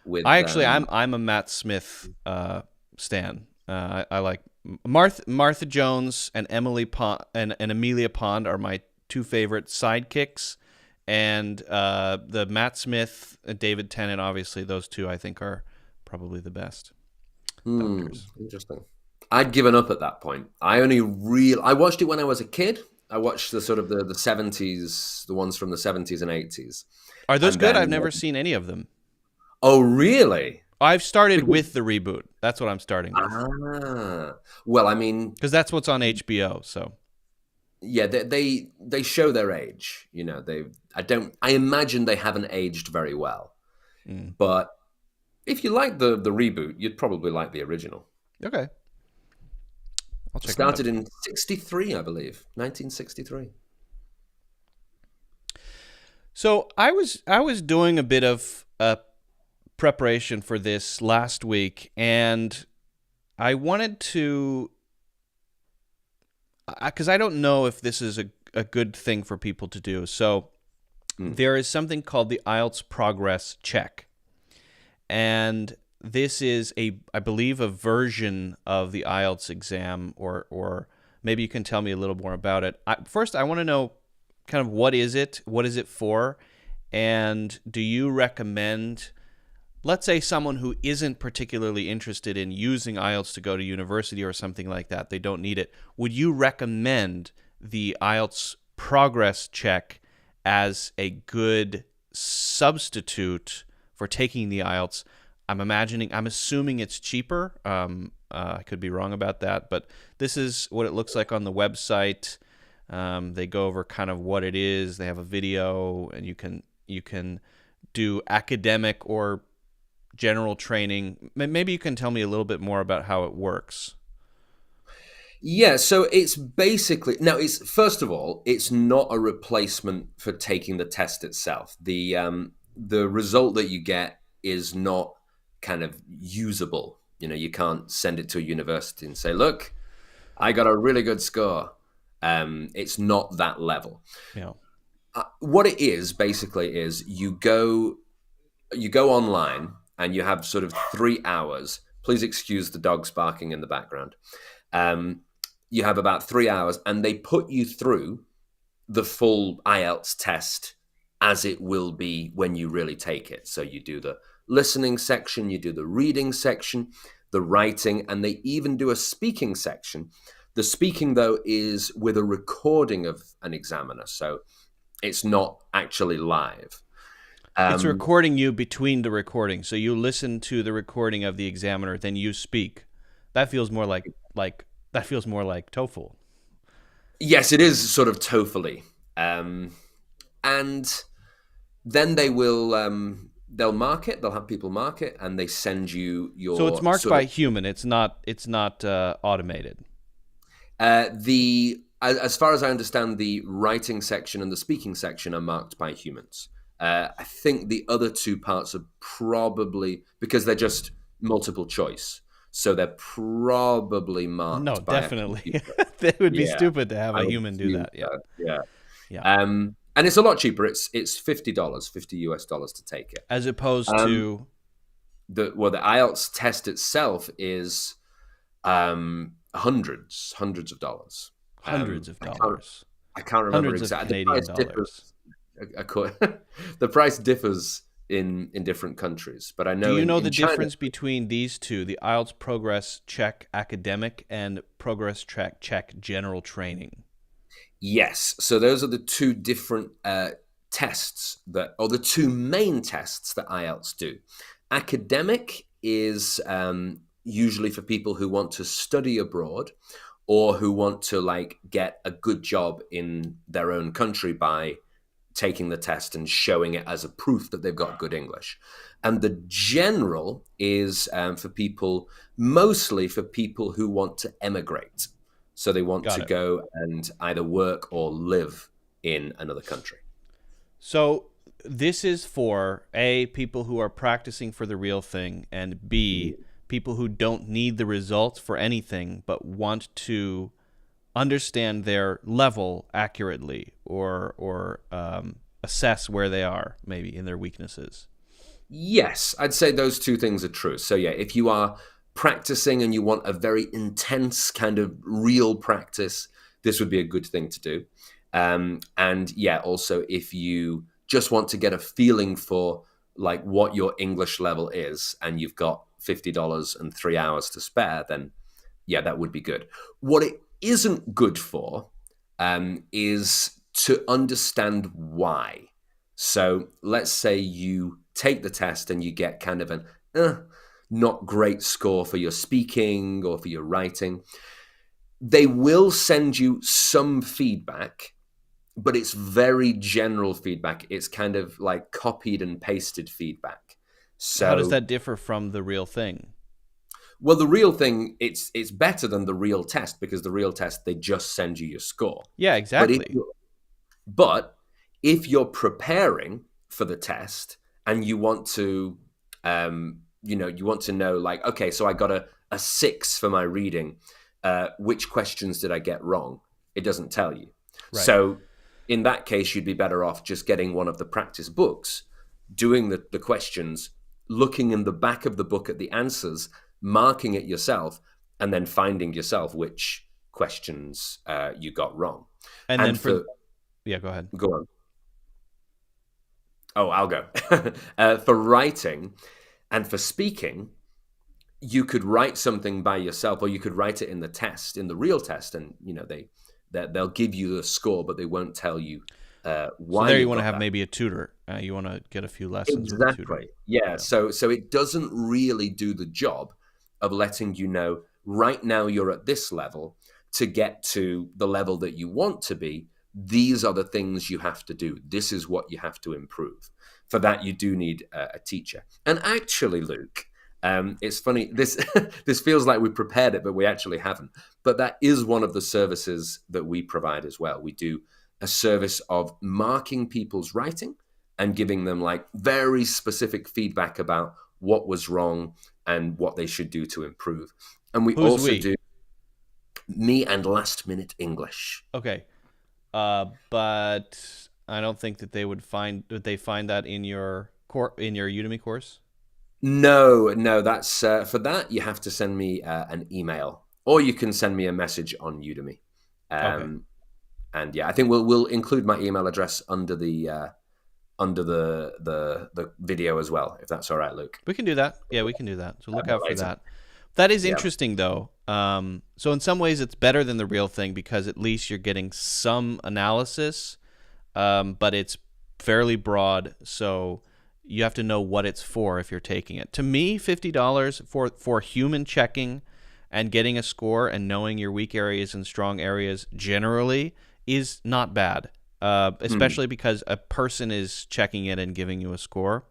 I'm a Matt Smith stan. I like Martha Jones and Emily Pond and Amelia Pond are my two favorite sidekicks, and the Matt Smith, David Tennant, obviously those two I think are probably the best doctors. Interesting. I'd given up at that point. I watched it when I was a kid. I watched the sort of the 70s, the ones from the 70s and 80s. Are those And good? then, I've never seen any of them. oh, really? I've started with the reboot. That's what I'm starting with. Well, I mean, Because that's what's on HBO. So yeah, they show their age. You know, I imagine they haven't aged very well. But if you like the reboot, you'd probably like the original. okay, I'll check Started it out. in 63, I believe, 1963. So I was doing a bit of preparation for this last week, and I wanted to, because I don't know if this is a good thing for people to do. So there is something called the IELTS progress check, and this is I believe a version of the IELTS exam, or maybe you can tell me a little more about it. First, I want to know kind of what is it for, and do you recommend, let's say someone who isn't particularly interested in using IELTS to go to university or something like that, they don't need it, would you recommend the IELTS progress check as a good substitute for taking the IELTS? I'm assuming it's cheaper. I could be wrong about that, but this is what it looks like on the website. They go over kind of what it is. They have a video, and you can do academic or general training. Maybe you can tell me a little bit more about how it works. Yeah, so it's basically it's first of all, it's not a replacement for taking the test itself. The result that you get is not kind of usable. You know, you can't send it to a university and say, "Look, I got a really good score." It's not that level. Yeah. What it is basically is you go online and you have sort of 3 hours. Please excuse the dogs barking in the background. You have about 3 hours, and they put you through the full IELTS test as it will be when you really take it. So you do the listening section, you do the reading section, the writing, and they even do a speaking section. The speaking, though, is with a recording of an examiner, so it's not actually live. It's recording you between the recording, so you listen to the recording of the examiner, then you speak. That feels more like TOEFL. Yes, it is sort of TOEFL-y. And then they'll mark it. They'll have people mark it, and they send you your. So it's marked by human. It's not automated. As far as I understand, the writing section and the speaking section are marked by humans. I think the other two parts are probably, because they're just multiple choice, so they're probably marked. No, by definitely. It would be stupid to have a human do that. Yeah. And it's a lot cheaper. It's $50, $50 to take it, as opposed to the IELTS test itself is hundreds of dollars. Hundreds of dollars. I can't remember Hundreds exactly. of Canadian dollars. The price differs in different countries, but I know. Do you know the China, difference between these two, the IELTS Progress Check Academic and Progress Check General Training? Yes. So those are the two different tests or the two main tests that IELTS do. Academic is usually for people who want to study abroad or who want to get a good job in their own country by taking the test and showing it as a proof that they've got good English. And the general is mostly for people who want to emigrate. So they want to go and either work or live in another country. So this is for A, people who are practicing for the real thing, and B, people who don't need the results for anything but want to understand their level accurately or assess where they are maybe in their weaknesses. Yes, I'd say those two things are true. So yeah, if you are practicing and you want a very intense kind of real practice, this would be a good thing to do. And yeah, also if you just want to get a feeling for like what your English level is and you've got $50 and 3 hours to spare, then yeah, that would be good. What it isn't good for is to understand why. So let's say you take the test and you get kind of an not great score for your speaking or for your writing. They will send you some feedback, but it's very general feedback. It's kind of like copied and pasted feedback. How does So, that differ from the real thing? well, the real thing, it's better than the real test because the real test, they just send you your score. Yeah, But if exactly. you're, but if you're preparing for the test and you want to, you want to know like, okay, so I got a 6 for my reading. Which questions did I get wrong? It doesn't tell you. Right. So in that case, you'd be better off just getting one of the practice books, doing the questions, looking in the back of the book at the answers, marking it yourself, and then finding yourself which questions you got wrong. And then And for for yeah, go ahead. go on. Oh, I'll go. For writing and for speaking, you could write something by yourself, or you could write it in the test, in the real test, and they'll give you the score, but they won't tell you So why there you you want to got have that. maybe a tutor. You want to get a few lessons with a tutor. Exactly. Yeah. Yeah. So it doesn't really do the job of letting you know right now you're at this level. To get to the level that you want to be, these are the things you have to do. This is what you have to improve. For that, you do need a teacher. And actually, Luke, it's funny. This this feels like we prepared it, but we actually haven't. But that is one of the services that we provide as well. We do a service of marking people's writing and giving them like very specific feedback about what was wrong and what they should do to improve. And we Who's also we? do me and last minute English. Okay. But I don't think that would they find that in your in your Udemy course? No, that's for that you have to send me an email, or you can send me a message on Udemy. Okay. And yeah, I think we'll include my email address under the video as well, if that's all right, Luke. We can do that. Yeah, we can do that. So look out for Later. that. That is Yeah, interesting, though. So in some ways, it's better than the real thing because at least you're getting some analysis, but it's fairly broad. So you have to know what it's for if you're taking it. To me, $50 for human checking and getting a score and knowing your weak areas and strong areas generally is not bad, Hmm. especially because a person is checking it and giving you a score.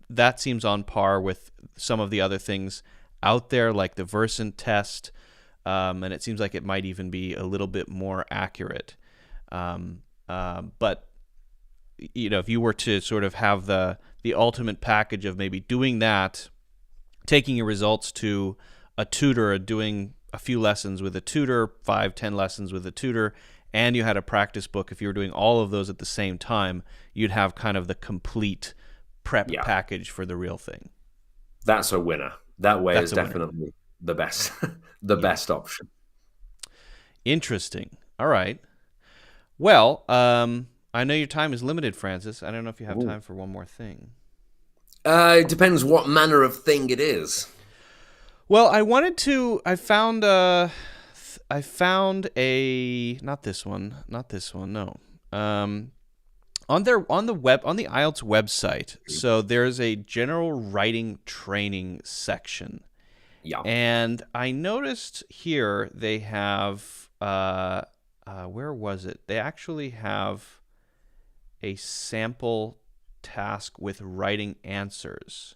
That seems on par with some of the other things out there, like the Versant test, and it seems like it might even be a little bit more accurate. But if you were to sort of have the ultimate package of maybe doing that, taking your results to a tutor, doing a few lessons with a tutor, 5, 10 lessons with a tutor, and you had a practice book, if you were doing all of those at the same time, you'd have kind of the complete prep Yeah, package for the real thing. that's a winner. That way is That's a winner. definitely the best, the Yeah. best option. Interesting. All right. Well, I know your time is limited, Francis. I don't know if you have Ooh. time for one more thing. It depends what manner of thing it is. Well, I wanted to. I found a not this one, No. On the web on the IELTS website. So there's a general writing training section, Yeah. and I noticed here they have where was it? They actually have a sample task with writing answers.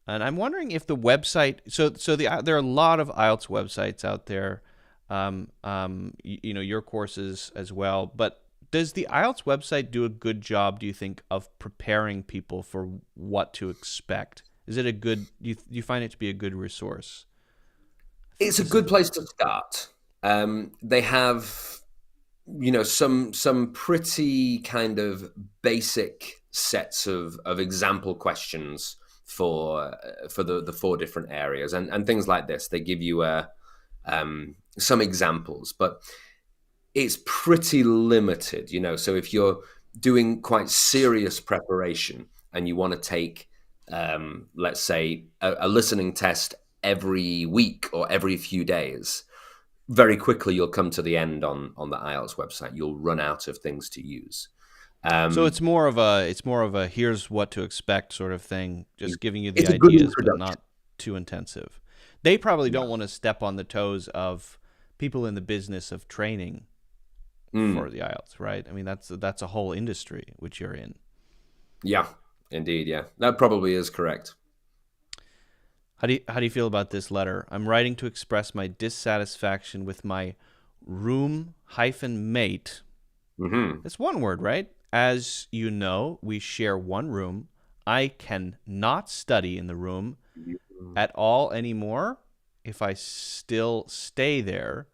And I'm wondering if the website, there are a lot of IELTS websites out there, your courses as well. But does the IELTS website do a good job, do you think, of preparing people for what to expect? Is it a good? Do you find it to be a good resource? I think It's a this is good the place to start. They have, some pretty kind of basic sets of example questions for the four different areas, and things like this. They give you some examples, but it's pretty limited, you know. So if you're doing quite serious preparation and you want to take, let's say, a listening test every week or every few days, very quickly you'll come to the end on the IELTS website. You'll run out of things to use. So it's more of a here's what to expect sort of thing, just giving you the It's a good ideas, but introduction. not too intensive. They probably Yeah. don't want to step on the toes of people in the business of training Mm. for the IELTS, right? I mean, that's a whole industry which you're in. Yeah, indeed. Yeah, that probably is correct. How do you feel about this letter? I'm writing to express my dissatisfaction with my room-mate. Hmm. It's one word, right? As you know, we share one room. I can not study in the room at all anymore if I still stay there.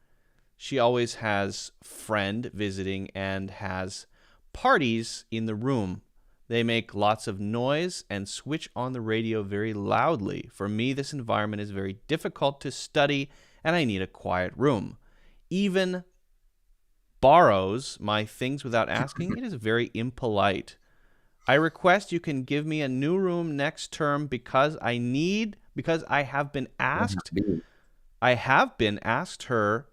She always has friend visiting and has parties in the room. They make lots of noise and switch on the radio very loudly. For me, this environment is very difficult to study, and I need a quiet room. Even borrows my things without asking. It is very impolite. I request you can give me a new room next term because I have been asked. I have been asked her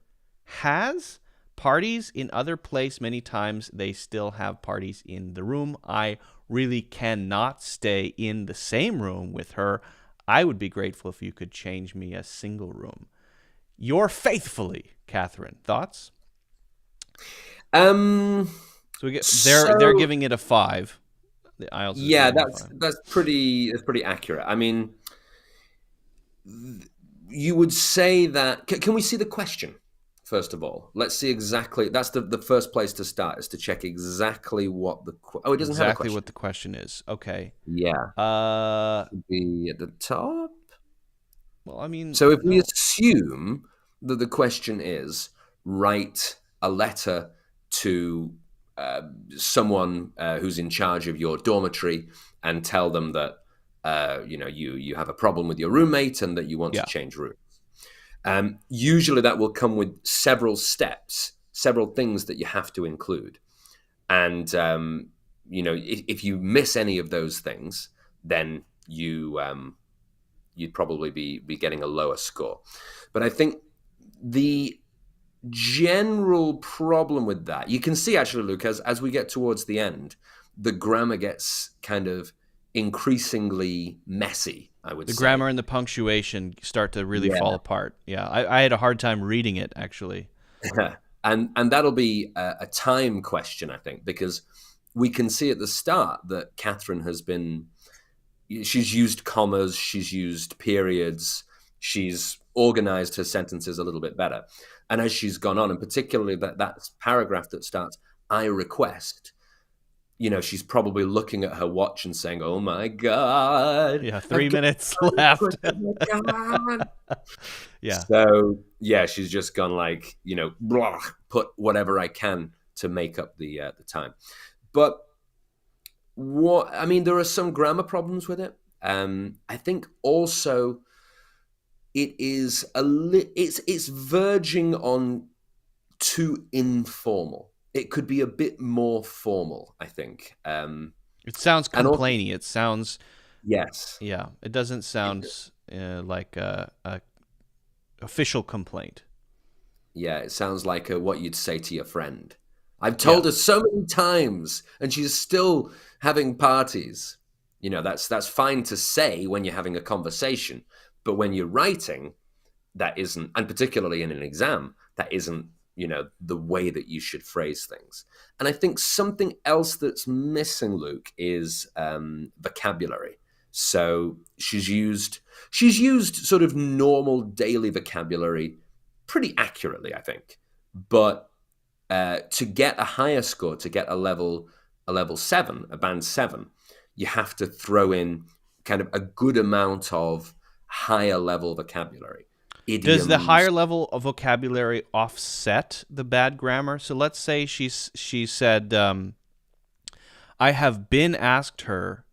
has parties in other place many times. They still have parties in the room. I really cannot stay in the same room with her. I would be grateful if you could change me a single room. Yours faithfully, Catherine. Thoughts? Um. So they're So giving it a 5. The IELTS is yeah, giving it a 5. that's pretty accurate. I mean, you would say that. Can we see the question first of all? Let's see exactly. That's the first place to start, is to check exactly what oh, it doesn't have a Exactly question. what the question is. Okay. Yeah, Uh, should be at the top. well, I mean, So if we no. assume that the question is, write a letter to someone who's in charge of your dormitory and tell them that you have a problem with your roommate and that you want to Yeah. change rooms. Usually that will come with several steps, several things that you have to include. And if you miss any of those things, then you'd probably be getting a lower score. But I think the general problem with that, you can see actually, Luke, as we get towards the end, the grammar gets kind of increasingly messy, I would The say. grammar and the punctuation start to really fall Yeah. apart. Yeah, I had a hard time reading it, actually. And that'll be a time question, I think, because we can see at the start that Catherine she's used commas, she's used periods, she's organized her sentences a little bit better. And as she's gone on, and particularly that paragraph that starts, I request, she's probably looking at her watch and saying, oh my God, Yeah, I've 3 got minutes my left. request, oh my God. Yeah. So, yeah, she's just gone like, blah, put whatever I can to make up the time. But there are some grammar problems with it. I think also it is it's verging on too informal. It could be a bit more formal, I think. It sounds And also, complainy. It sounds, yes, yeah, it doesn't sound like a official complaint. yeah, it sounds like what you'd say to your friend. I've Yeah. told her so many times, and she's still having parties. That's fine to say when you're having a conversation, but when you're writing, that isn't, and particularly in an exam, that isn't, the way that you should phrase things. And I think something else that's missing, Luke, is vocabulary. So she's used sort of normal daily vocabulary pretty accurately, I think. But to get a higher score, to get a level 7, a band 7, you have to throw in kind of a good amount of higher level vocabulary, Does the idioms. higher level of vocabulary offset the bad grammar? So let's say she said, I have been asked her.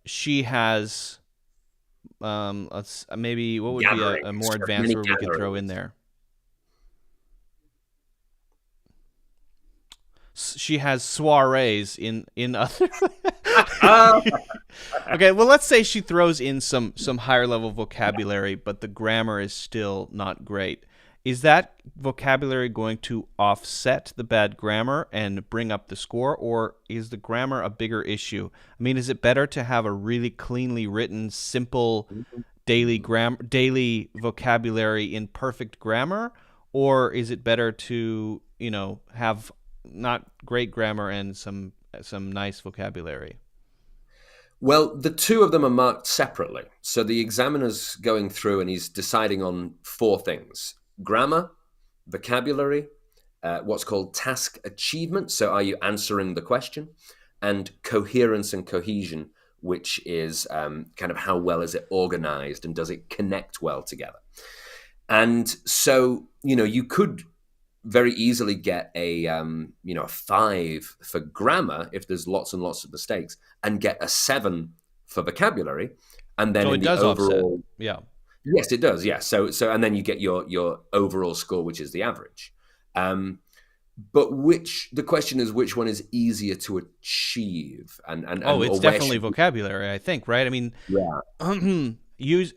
she has let's maybe what would be a Gatherings, more she has advanced many word we could throw in gatherings. there? She has soirees in other. Okay, well, let's say she throws in some higher level vocabulary, but the grammar is still not great. Is that vocabulary going to offset the bad grammar and bring up the score, or is the grammar a bigger issue? I mean, is it better to have a really cleanly written, simple daily vocabulary in perfect grammar, or is it better to have not great grammar and some nice vocabulary? Well, the two of them are marked separately. So the examiner's going through and he's deciding on four things: grammar, vocabulary, what's called task achievement. So are you answering the question? And coherence and cohesion, which is kind of how well is it organized and does it connect well together? And so, you could very easily get a 5 for grammar if there's lots and lots of mistakes, and get a 7 for vocabulary, and then So in it the does offset. overall, Yeah. yes, it does, yeah. So and then you get your overall score, which is the average. But the question is, which one is easier to achieve, Oh, or it's where definitely should you? vocabulary, I think, right? I mean, Yeah. use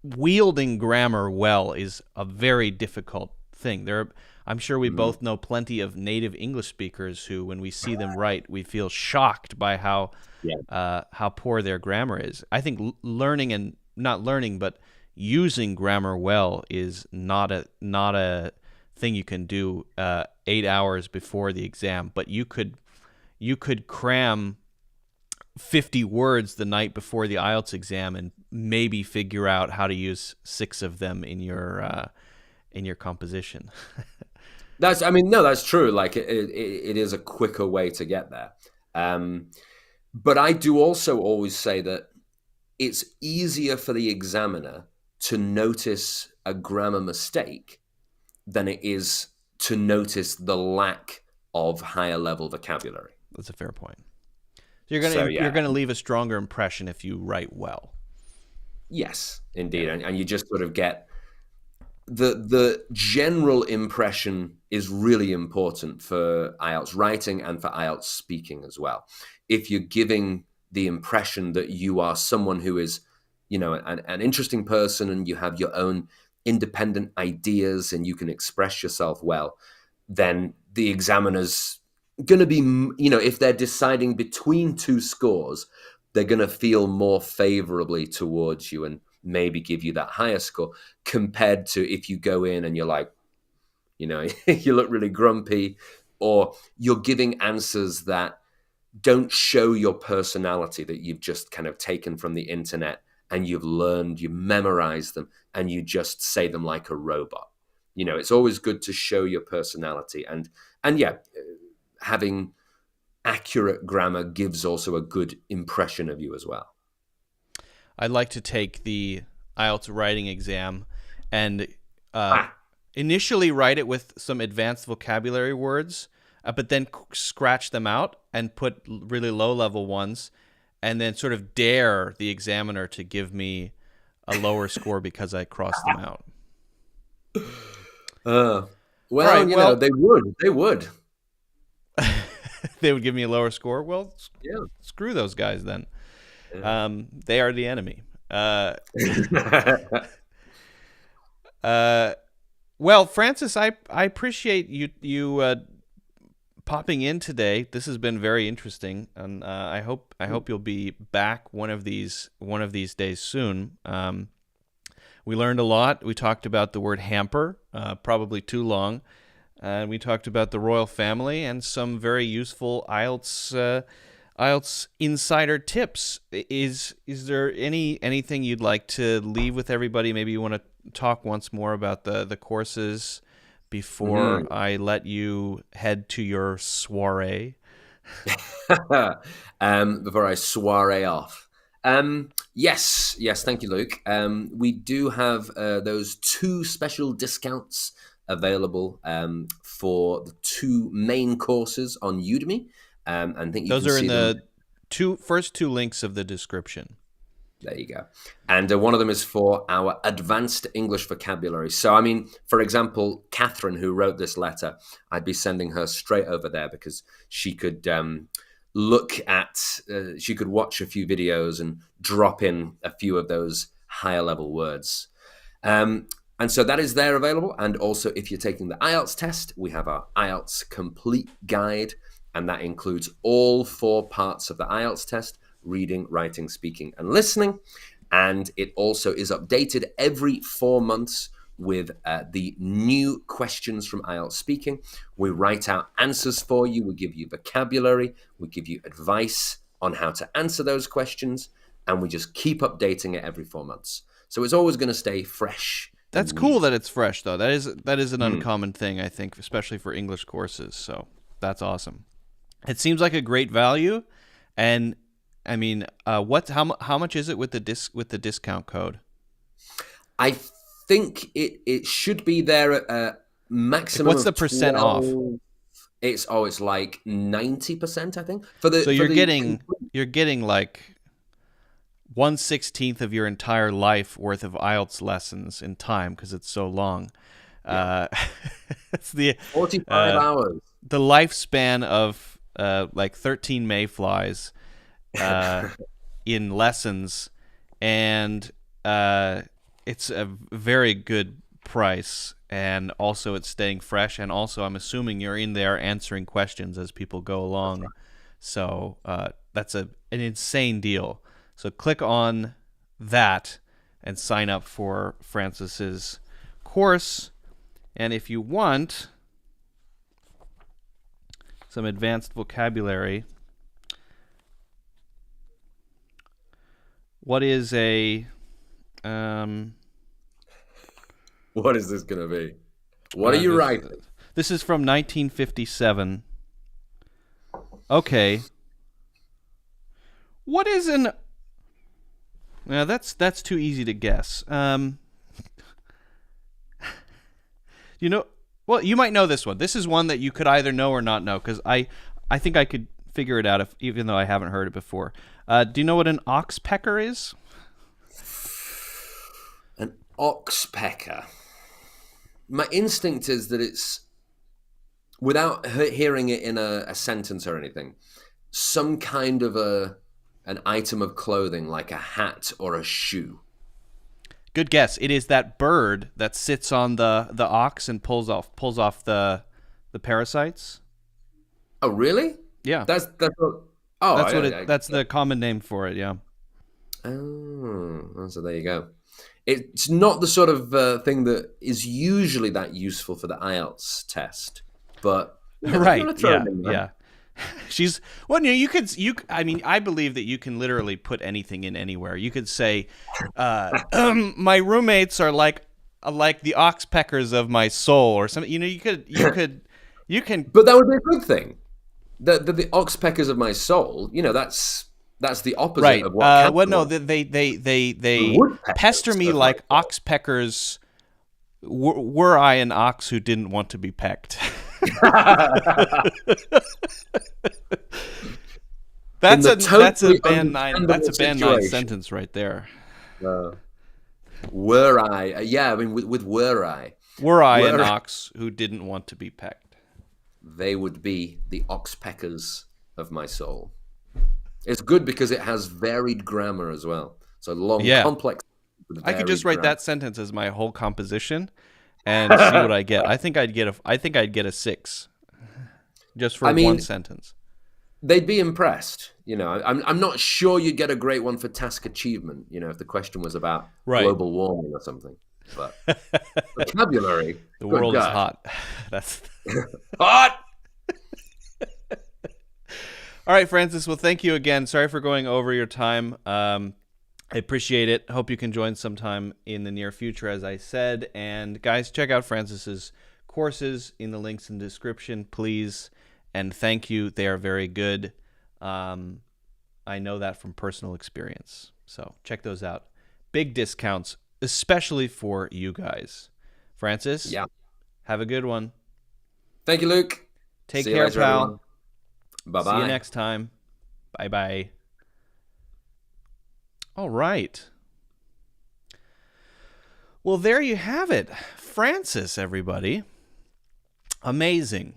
wielding grammar well is a very difficult thing. I'm sure we Mm, both know plenty of native English speakers who, when we see them write, we feel shocked by yeah. how poor their grammar is. I think learning and not learning, but using grammar well is not a thing you can do 8 hours before the exam. But you could cram 50 words the night before the IELTS exam and maybe figure out how to use 6 of them in your composition. I mean, no, that's true. Like it is a quicker way to get there. Um, but I do also always say that it's easier for the examiner to notice a grammar mistake than it is to notice the lack of higher level vocabulary. That's a fair point. So you're So gonna yeah, you're gonna leave a stronger impression if you write well. yes, indeed, Yeah. and you just sort of get the general impression is really important for IELTS writing and for IELTS speaking as well. If you're giving the impression that you are someone who is, an interesting person and you have your own independent ideas and you can express yourself well, then the examiner's going to be, if they're deciding between two scores, they're going to feel more favorably towards you and maybe give you that higher score, compared to if you go in and you're like, you look really grumpy, or you're giving answers that don't show your personality that you've just kind of taken from the internet and you memorize them, and you just say them like a robot. It's always good to show your personality, and yeah, having accurate grammar gives also a good impression of you as well. I'd like to take the IELTS writing exam and uh, Ah, initially write it with some advanced vocabulary words, but then scratch them out and put really low level ones, and then sort of dare the examiner to give me a lower score because I crossed them out. uh, All well, right. Well, they would. they would give me a lower score. Well, Yeah. screw those guys then. Yeah. They are the enemy. Uh, well, Francis, I appreciate you popping in today. This has been very interesting, and I hope you'll be back one of these days soon. We learned a lot. We talked about the word hamper, probably too long. And we talked about the royal family and some very useful IELTS insider tips. Is there anything you'd like to leave with everybody? Maybe you want to talk once more about the courses before Mhm. I let you head to your soiree. Before I soiree off. Yes, thank you, Luke. We do have those two special discounts available for the two main courses on Udemy. I think you Those can are in see them. First two links of the description. There you go. And one of them is for our advanced English vocabulary. So, I mean, for example, Catherine, who wrote this letter, I'd be sending her straight over there because she could she could watch a few videos and drop in a few of those higher level words. And so that is there available. And also, if you're taking the IELTS test, we have our IELTS complete guide. And that includes all 4 parts of the IELTS test: reading, writing, speaking, and listening. And it also is updated every 4 months with the new questions from IELTS speaking. We write out answers for you. We give you vocabulary. We give you advice on how to answer those questions. And we just keep updating it every 4 months. So it's always going to stay fresh. That's cool that it's fresh, though. That is an uncommon thing, I think, especially for English courses. So that's awesome. It seems like a great value. And I mean, how much is it with the discount code? I think it should be there at a maximum. What's the percent off? It's like 90%, I think. So you're getting like 1/16 of your entire life worth of IELTS lessons in time because it's so long. Yeah. It's the 45 hours. The lifespan of like 13 mayflies in lessons, and it's a very good price, and also it's staying fresh, and also I'm assuming you're in there answering questions as people go along. Right. So that's an insane deal. So click on that and sign up for Francis's course. And if you want some advanced vocabulary, what is a what is this going to be? What are you writing? This is from 1957. Okay. What is an... Now that's too easy to guess. You know, well, you might know this one. This is one that you could either know or not know, because I think I could figure it out even though I haven't heard it before. Do you know what an oxpecker is? An oxpecker. My instinct is that it's, without hearing it in a sentence or anything, some kind of an item of clothing, like a hat or a shoe. Good guess. It is that bird that sits on the ox and pulls off the parasites. Oh, really? Yeah. That's the common name for it. Yeah. Oh, so there you go. It's not the sort of thing that is usually that useful for the IELTS test, but right. Yeah. She's I believe that you can literally put anything in anywhere. You could say, my roommates are like the oxpeckers of my soul, or something. You know, you can. But that would be a good thing. The oxpeckers of my soul. You know, that's the opposite right. of what. Well, no, they pester me like oxpeckers. Were I an ox who didn't want to be pecked? That's a band 9 sentence right there. Were I? I mean, with were I an ox who didn't want to be pecked, they would be the oxpeckers of my soul. It's good because it has varied grammar as well. So long, complex. I could just write that sentence as my whole composition and see what I get. I think I'd get a 6 just for one sentence. They'd be impressed. You know, I'm not sure you'd get a great one for task achievement. You know, if the question was about global warming or something. But vocabulary. The world is hot. That's hot. All right, Francis. Well, thank you again. Sorry for going over your time. I appreciate it. Hope you can join sometime in the near future, as I said. And guys, check out Francis's courses in the links in the description, please. And thank you. They are very good. I know that from personal experience. So check those out. Big discounts, especially for you guys. Francis, have a good one. Thank you, Luke. Take care, pal. Bye-bye. See you next time. Bye-bye. All right. Well, there you have it. Francis, everybody. Amazing.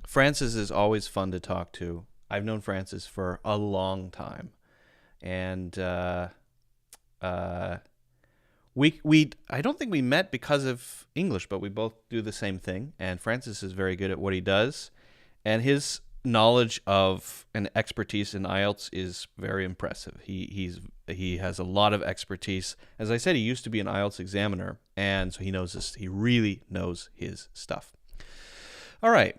Francis is always fun to talk to. I've known Francis for a long time. And we I don't think we met because of English, but we both do the same thing. And Francis is very good at what he does. And his knowledge of and expertise in IELTS is very impressive. He has a lot of expertise. As I said, he used to be an IELTS examiner, and so he knows this. He really knows his stuff. All right.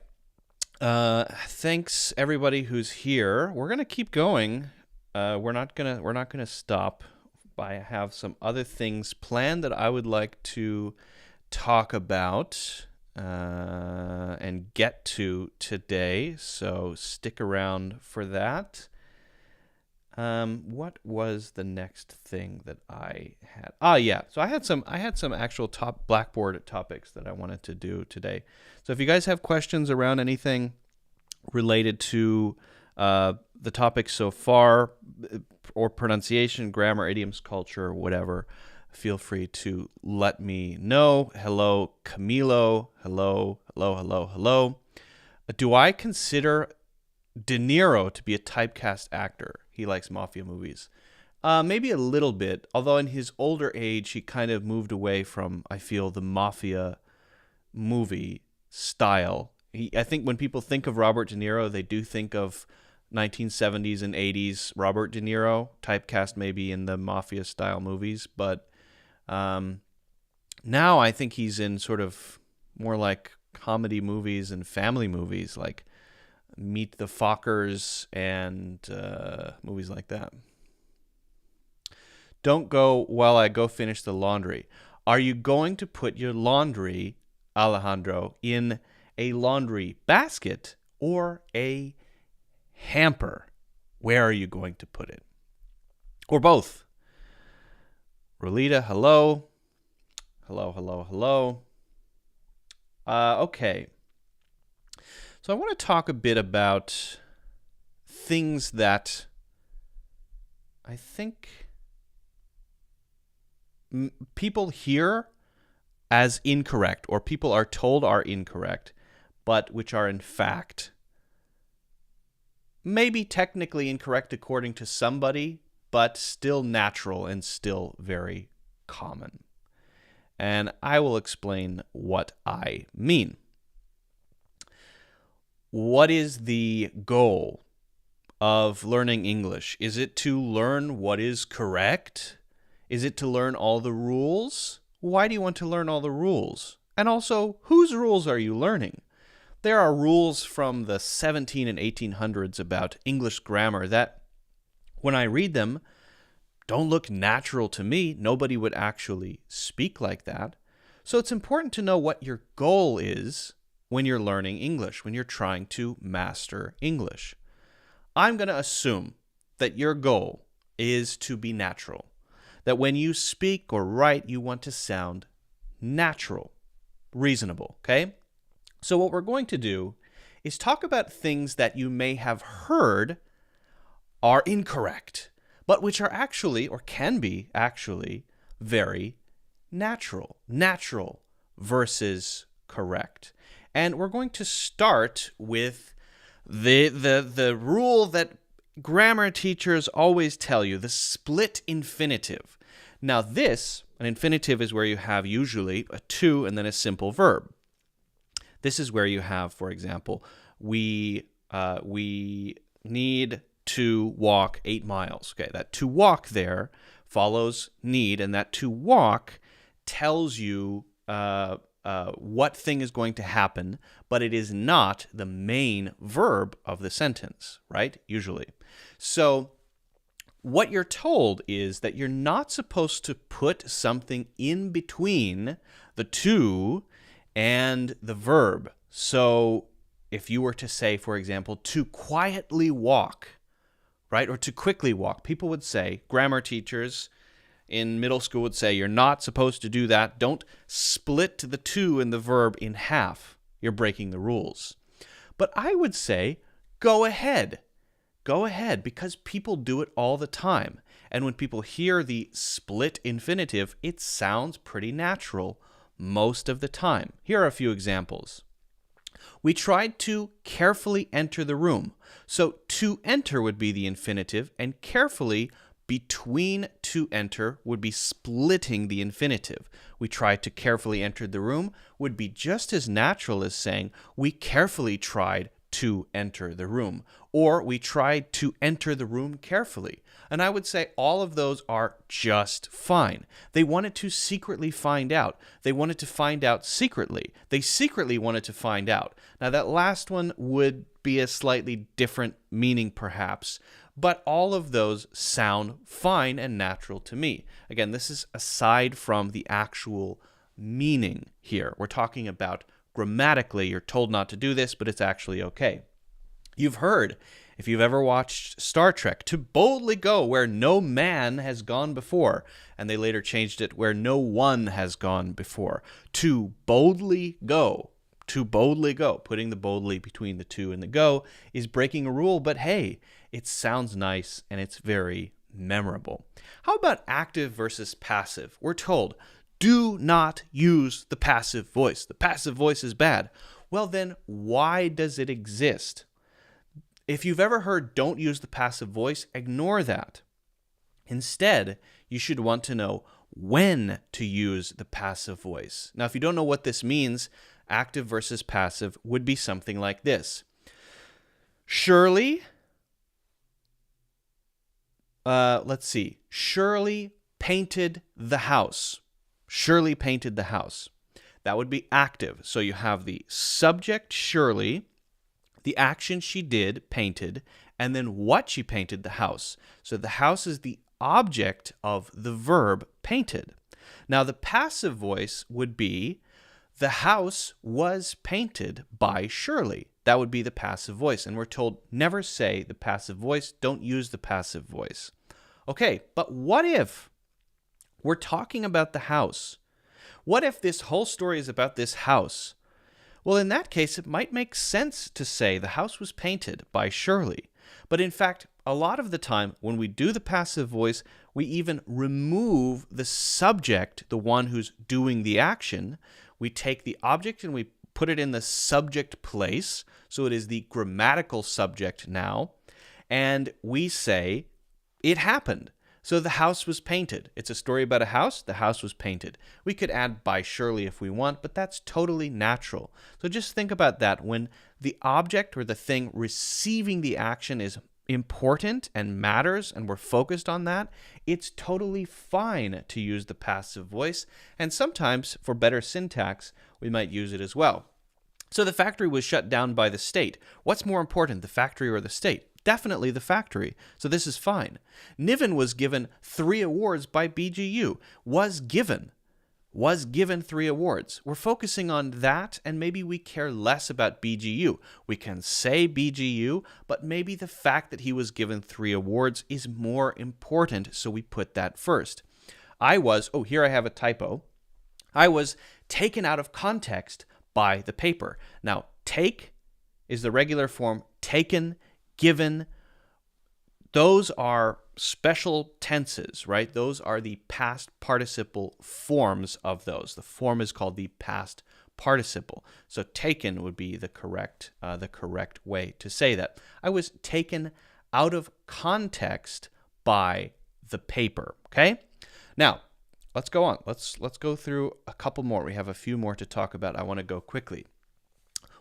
Thanks everybody who's here. We're gonna keep going. We're not gonna stop. I have some other things planned that I would like to talk about and get to today. So stick around for that. What was the next thing that I had? Yeah. So I had some actual top Blackboard topics that I wanted to do today. So if you guys have questions around anything related to the topics so far, or pronunciation, grammar, idioms, culture, whatever, feel free to let me know. Hello, Camilo. Hello. Do I consider De Niro to be a typecast actor? He likes mafia movies. Maybe a little bit, although in his older age, he kind of moved away from, I feel, the mafia movie style. I think when people think of Robert De Niro, they do think of 1970s and 80s Robert De Niro, typecast maybe in the mafia style movies, but now I think he's in sort of more like comedy movies and family movies, like Meet the Fockers and movies like that. Don't go while I go finish the laundry. Are you going to put your laundry, Alejandro, in a laundry basket or a hamper? Where are you going to put it? Or both? Rolita, hello. Hello. Okay. So I want to talk a bit about things that I think people hear as incorrect, or people are told are incorrect, but which are in fact maybe technically incorrect according to somebody, but still natural and still very common. And I will explain what I mean. What is the goal of learning English? Is it to learn what is correct? Is it to learn all the rules? Why do you want to learn all the rules? And also, whose rules are you learning? There are rules from the 17 and 1800s about English grammar that, when I read them, don't look natural to me. Nobody would actually speak like that. So it's important to know what your goal is when you're learning English, when you're trying to master English. I'm going to assume that your goal is to be natural, that when you speak or write, you want to sound natural, reasonable, okay? So what we're going to do is talk about things that you may have heard are incorrect, but which are actually, or can be actually, very natural. Natural versus correct. And we're going to start with the rule that grammar teachers always tell you, the split infinitive. Now this, an infinitive is where you have usually a to and then a simple verb. This is where you have, for example, we need to walk 8 miles. Okay, that to walk there follows need, and that to walk tells you what thing is going to happen, but it is not the main verb of the sentence, right? Usually. So what you're told is that you're not supposed to put something in between the to and the verb. So if you were to say, for example, to quietly walk, right, or to quickly walk, people would say, grammar teachers in middle school would say, you're not supposed to do that. Don't split the to and the verb in half. You're breaking the rules. But I would say, go ahead. go ahead, because people do it all the time. And when people hear the split infinitive, it sounds pretty natural most of the time. Here are a few examples. We tried to carefully enter the room. So to enter would be the infinitive, and carefully between to enter would be splitting the infinitive. We tried to carefully enter the room would be just as natural as saying we carefully tried to enter the room, or we tried to enter the room carefully. And I would say all of those are just fine. They wanted to secretly find out. They wanted to find out secretly. They secretly wanted to find out. Now, that last one would be a slightly different meaning, perhaps, but all of those sound fine and natural to me. Again, this is aside from the actual meaning here. We're talking about grammatically, you're told not to do this, but it's actually okay. You've heard, if you've ever watched Star Trek, to boldly go where no man has gone before, and they later changed it where no one has gone before. To boldly go, putting the boldly between the to and the go is breaking a rule, but hey, it sounds nice and it's very memorable. How about active versus passive? We're told, do not use the passive voice. The passive voice is bad. Well, then why does it exist? If you've ever heard don't use the passive voice, ignore that. Instead, you should want to know when to use the passive voice. Now, if you don't know what this means, active versus passive would be something like this. Shirley, Shirley painted the house. Shirley painted the house. That would be active. So you have the subject, Shirley, the action she did, painted, and then what she painted, the house. So the house is the object of the verb painted. Now the passive voice would be, the house was painted by Shirley. That would be the passive voice. And we're told never say the passive voice, don't use the passive voice. Okay, but what if we're talking about the house? What if this whole story is about this house? Well, in that case, it might make sense to say the house was painted by Shirley. But in fact, a lot of the time when we do the passive voice, we even remove the subject, the one who's doing the action. We take the object and we put it in the subject place, so it is the grammatical subject now, and we say, it happened. So the house was painted. It's a story about a house. The house was painted. We could add by Shirley if we want, but that's totally natural. So just think about that. When the object or the thing receiving the action is important and matters, and we're focused on that, it's totally fine to use the passive voice. And sometimes, for better syntax, we might use it as well. So the factory was shut down by the state. What's more important, the factory or the state? Definitely the factory. So this is fine. Niven was given 3 awards by BGU. Was given 3 awards. We're focusing on that, and maybe we care less about BGU. We can say BGU, but maybe the fact that he was given 3 awards is more important, so we put that first. Here I have a typo. I was taken out of context by the paper. Now, take is the regular form, taken, given. Those are special tenses, right? Those are the past participle forms of those. The form is called the past participle. So taken would be the correct way to say that. I was taken out of context by the paper, okay? Now, let's go on. Let's go through a couple more. We have a few more to talk about. I want to go quickly.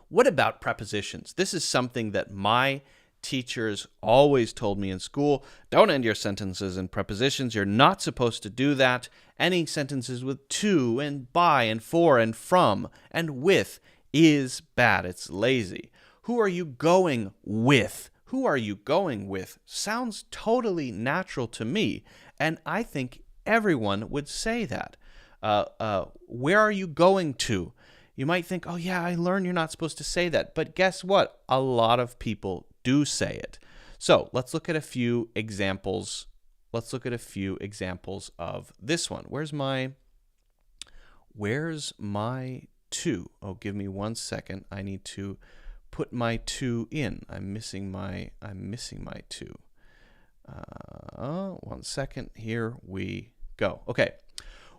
What about prepositions? This is something that my teachers always told me in school. Don't end your sentences in prepositions. You're not supposed to do that. Ending sentences with to and by and for and from and with is bad. It's lazy. Who are you going with? Who are you going with? Sounds totally natural to me, and I think everyone would say that. Where are you going to? You might think, oh yeah, I learned you're not supposed to say that. But guess what? A lot of people do say it. So let's look at a few examples. Let's look at a few examples of this one. Where's my to? Oh, give me 1 second. I need to put my to in. I'm missing my to. 1 second. Here we go. Okay.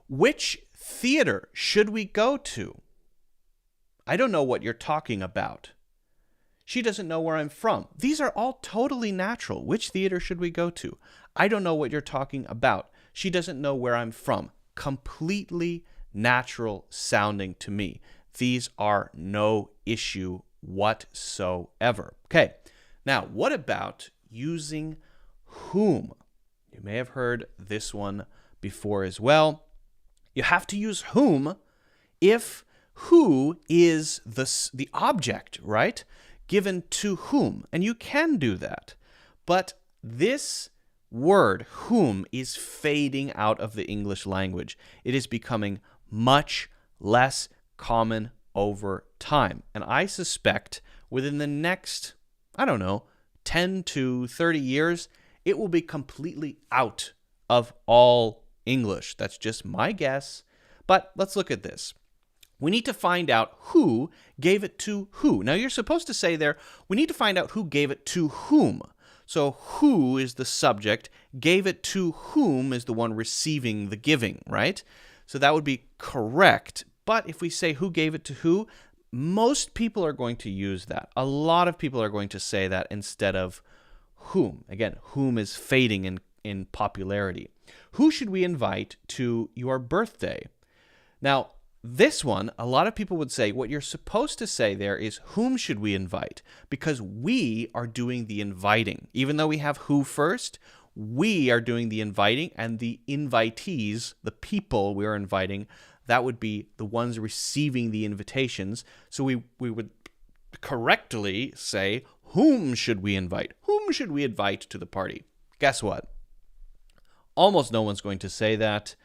Which theater should we go to? I don't know what you're talking about. She doesn't know where I'm from. These are all totally natural. Which theater should we go to? I don't know what you're talking about. She doesn't know where I'm from. Completely natural sounding to me. These are no issue whatsoever. Okay, now what about using whom? You may have heard this one before as well. You have to use whom if who is the object, right? Given to whom. And you can do that. But this word, whom, is fading out of the English language. It is becoming much less common over time. And I suspect within the next, 10 to 30 years, it will be completely out of all English. That's just my guess. But let's look at this. We need to find out who gave it to who. Now, you're supposed to say there, we need to find out who gave it to whom. So who is the subject, gave it to whom is the one receiving the giving, right? So that would be correct. But if we say who gave it to who, most people are going to use that. A lot of people are going to say that instead of whom. Again, whom is fading in popularity. Who should we invite to your birthday? Now, this one, a lot of people would say what you're supposed to say there is whom should we invite? Because we are doing the inviting. Even though we have who first, we are doing the inviting, and the invitees, the people we are inviting, that would be the ones receiving the invitations. So we would correctly say, whom should we invite? Whom should we invite to the party? Guess what? Almost no one's going to say that.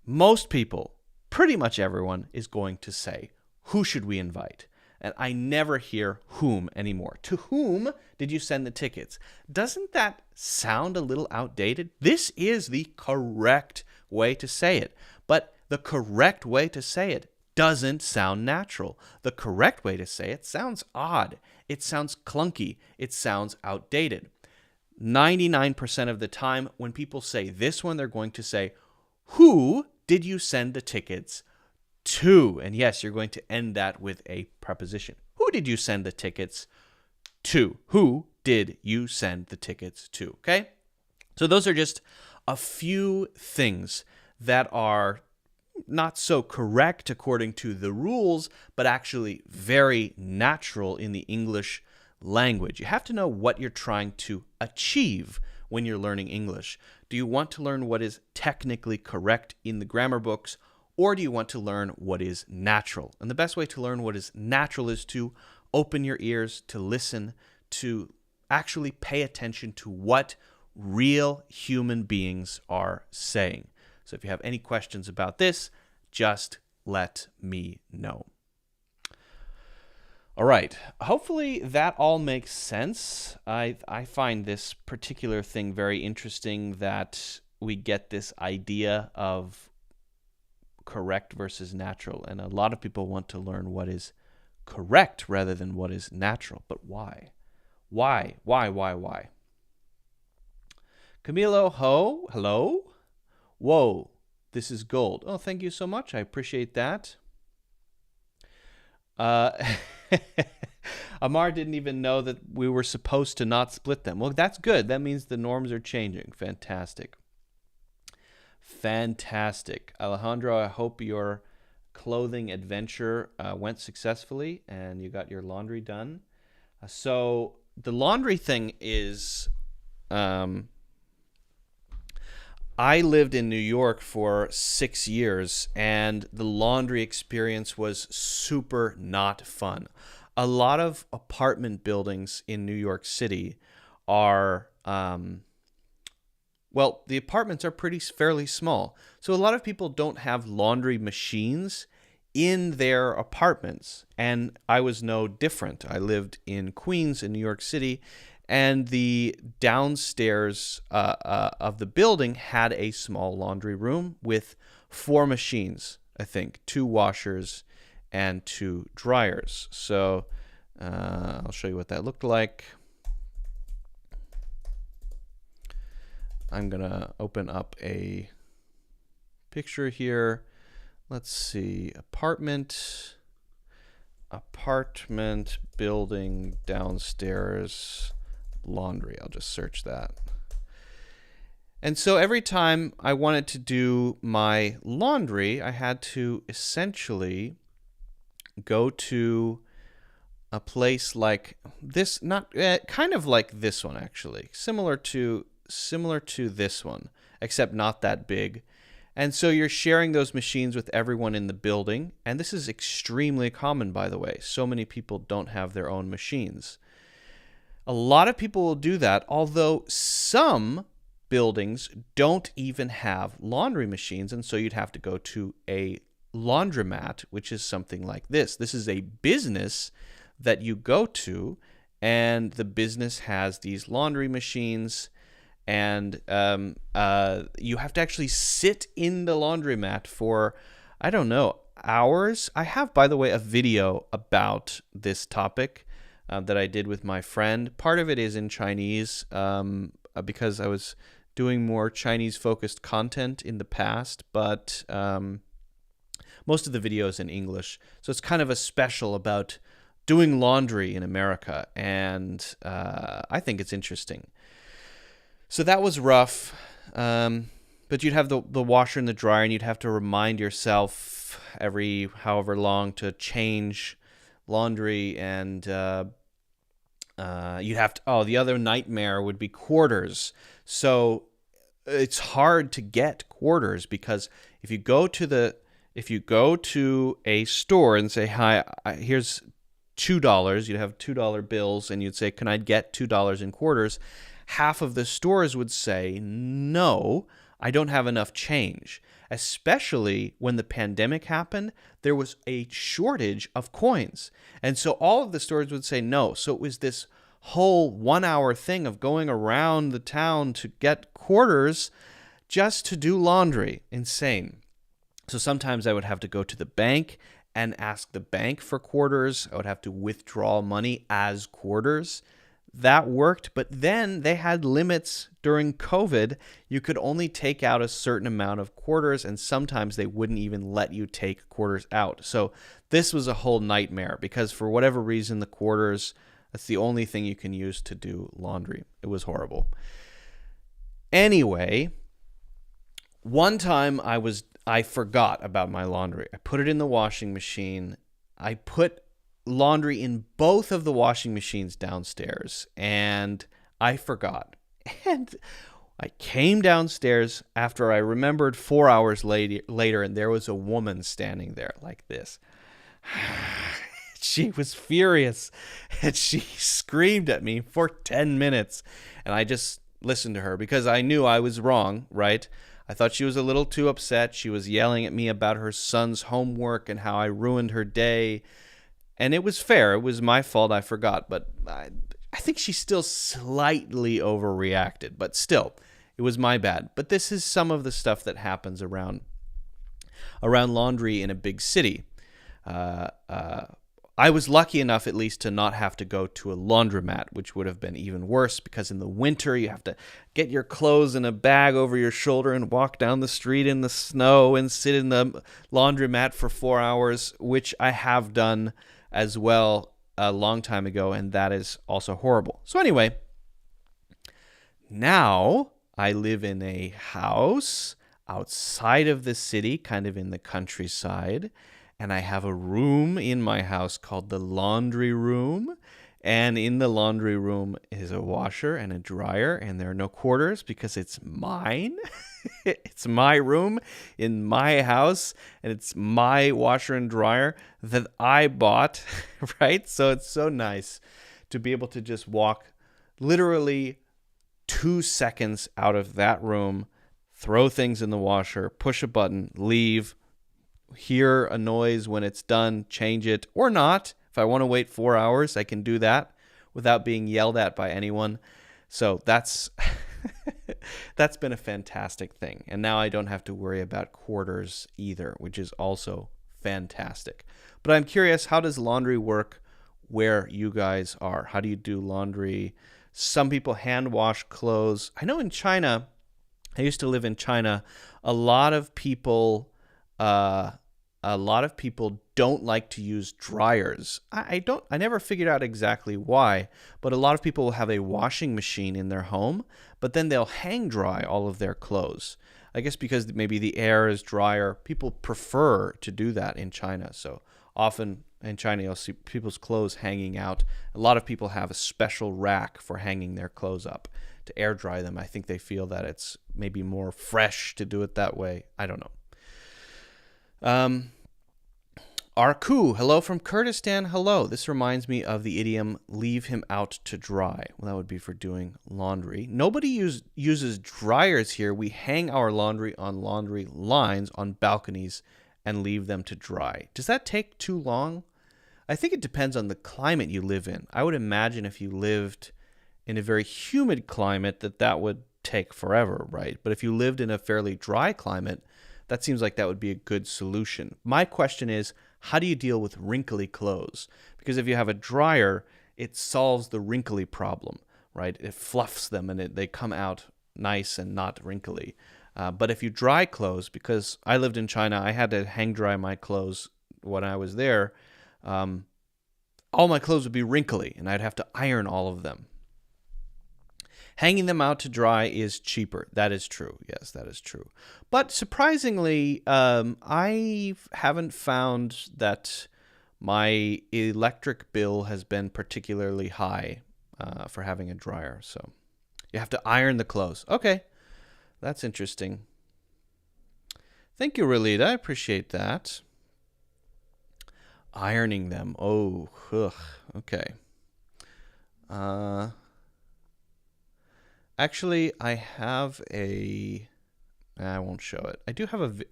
Most people, pretty much everyone, is going to say, who should we invite? And I never hear whom anymore. To whom did you send the tickets? Doesn't that sound a little outdated? This is the correct way to say it. But the correct way to say it doesn't sound natural. The correct way to say it sounds odd. It sounds clunky. It sounds outdated. 99% of the time, when people say this one, they're going to say, who did you send the tickets to? And yes, you're going to end that with a preposition. Who did you send the tickets to? Who did you send the tickets to? Okay? So those are just a few things that are not so correct according to the rules, but actually very natural in the English language. You have to know what you're trying to achieve when you're learning English. Do you want to learn what is technically correct in the grammar books, or do you want to learn what is natural? And the best way to learn what is natural is to open your ears, to listen, to actually pay attention to what real human beings are saying. So if you have any questions about this, just let me know. All right. Hopefully that all makes sense. I find this particular thing very interesting, that we get this idea of correct versus natural. And a lot of people want to learn what is correct rather than what is natural. But why? Why? Camilo Ho, hello? Whoa, this is gold. Oh, thank you so much. I appreciate that. Amar didn't even know that we were supposed to not split them. Well, that's good. That means the norms are changing. Fantastic. Alejandro, I hope your clothing adventure went successfully and you got your laundry done. So the laundry thing is... I lived in New York for 6 years, and the laundry experience was super not fun. A lot of apartment buildings in New York City are, the apartments are fairly small. So a lot of people don't have laundry machines in their apartments, and I was no different. I lived in Queens in New York City, and the downstairs of the building had a small laundry room with 4 machines, I think, 2 washers and 2 dryers. So I'll show you what that looked like. I'm going to open up a picture here. Let's see. Apartment, building, downstairs, laundry. I'll just search that. And so every time I wanted to do my laundry, I had to essentially go to a place like this, not kind of like this one actually, similar to this one, except not that big. And so you're sharing those machines with everyone in the building, and this is extremely common, by the way. So many people don't have their own machines. A lot of people will do that, although some buildings don't even have laundry machines, and so you'd have to go to a laundromat, which is something like this. This is a business that you go to, and the business has these laundry machines, and you have to actually sit in the laundromat for, I don't know, hours. I have, by the way, a video about this topic that I did with my friend. Part of it is in Chinese because I was doing more Chinese-focused content in the past, but most of the video is in English. So it's kind of a special about doing laundry in America, and I think it's interesting. So that was rough, but you'd have the washer and the dryer, and you'd have to remind yourself every however long to change laundry, and you'd have to, the other nightmare would be quarters. So it's hard to get quarters because if you go to a store and say, hi, here's $2, you'd have $2 bills, and you'd say, can I get $2 in quarters? Half of the stores would say, no, I don't have enough change. Especially when the pandemic happened, there was a shortage of coins. And so all of the stores would say no. So it was this whole 1 hour thing of going around the town to get quarters just to do laundry. Insane. So sometimes I would have to go to the bank and ask the bank for quarters. I would have to withdraw money as quarters. That worked, but then they had limits during COVID. You could only take out a certain amount of quarters, and sometimes they wouldn't even let you take quarters out. So this was a whole nightmare because for whatever reason, the quarters, that's the only thing you can use to do laundry. It was horrible. Anyway, one time I forgot about my laundry. I put it in the washing machine. I put laundry in both of the washing machines downstairs, and I forgot. And I came downstairs after I remembered 4 hours later, and there was a woman standing there like this. She was furious, and she screamed at me for 10 minutes, and I just listened to her because I knew I was wrong, right? I thought she was a little too upset. She was yelling at me about her son's homework and how I ruined her day. And it was fair. It was my fault. I forgot. But I think she still slightly overreacted. But still, it was my bad. But this is some of the stuff that happens around laundry in a big city. I was lucky enough at least to not have to go to a laundromat, which would have been even worse because in the winter you have to get your clothes in a bag over your shoulder and walk down the street in the snow and sit in the laundromat for 4 hours, which I have done as well a long time ago, and that is also horrible. So anyway, now I live in a house outside of the city, kind of in the countryside, and I have a room in my house called the laundry room. And in the laundry room is a washer and a dryer, and there are no quarters because it's mine. It's my room in my house, and it's my washer and dryer that I bought, right? So it's so nice to be able to just walk literally 2 seconds out of that room, throw things in the washer, push a button, leave, hear a noise when it's done, change it or not. If I want to wait 4 hours, I can do that without being yelled at by anyone. So that's that's been a fantastic thing. And now I don't have to worry about quarters either, which is also fantastic. But I'm curious, how does laundry work where you guys are. How do you do laundry? Some people hand wash clothes. I know in China, I used to live in China, a lot of people don't like to use dryers. I never figured out exactly why, but a lot of people will have a washing machine in their home, but then they'll hang dry all of their clothes. I guess because maybe the air is drier. People prefer to do that in China. So often in China, you'll see people's clothes hanging out. A lot of people have a special rack for hanging their clothes up to air dry them. I think they feel that it's maybe more fresh to do it that way. I don't know. Arku, hello from Kurdistan. Hello. This reminds me of the idiom, leave him out to dry. Well, that would be for doing laundry. Nobody uses dryers here. We hang our laundry on laundry lines on balconies and leave them to dry. Does that take too long? I think it depends on the climate you live in. I would imagine if you lived in a very humid climate that would take forever, right? But if you lived in a fairly dry climate, that seems like that would be a good solution. My question is, how do you deal with wrinkly clothes? Because if you have a dryer, it solves the wrinkly problem, right? It fluffs them and they come out nice and not wrinkly. But if you dry clothes, because I lived in China, I had to hang dry my clothes when I was there. All my clothes would be wrinkly and I'd have to iron all of them. Hanging them out to dry is cheaper. That is true. Yes, that is true. But surprisingly, I haven't found that my electric bill has been particularly high for having a dryer. So you have to iron the clothes. Okay, that's interesting. Thank you, Relita. I appreciate that. Ironing them. Oh, ugh. Okay. Actually, I have a. I won't show it. I do have an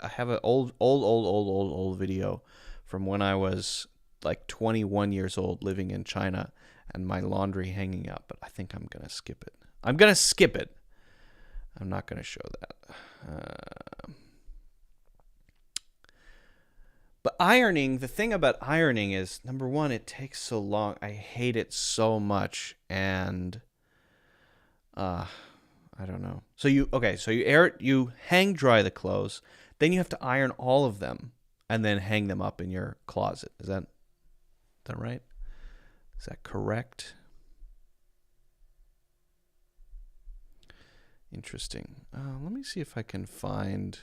old video from when I was like 21 years old, living in China, and my laundry hanging up. But I think I'm gonna skip it. I'm not gonna show that. But ironing, the thing about ironing is, number one, it takes so long. I hate it so much, and I don't know. So you hang dry the clothes, then you have to iron all of them and then hang them up in your closet. Is that right? Is that correct? Interesting. Let me see if I can find.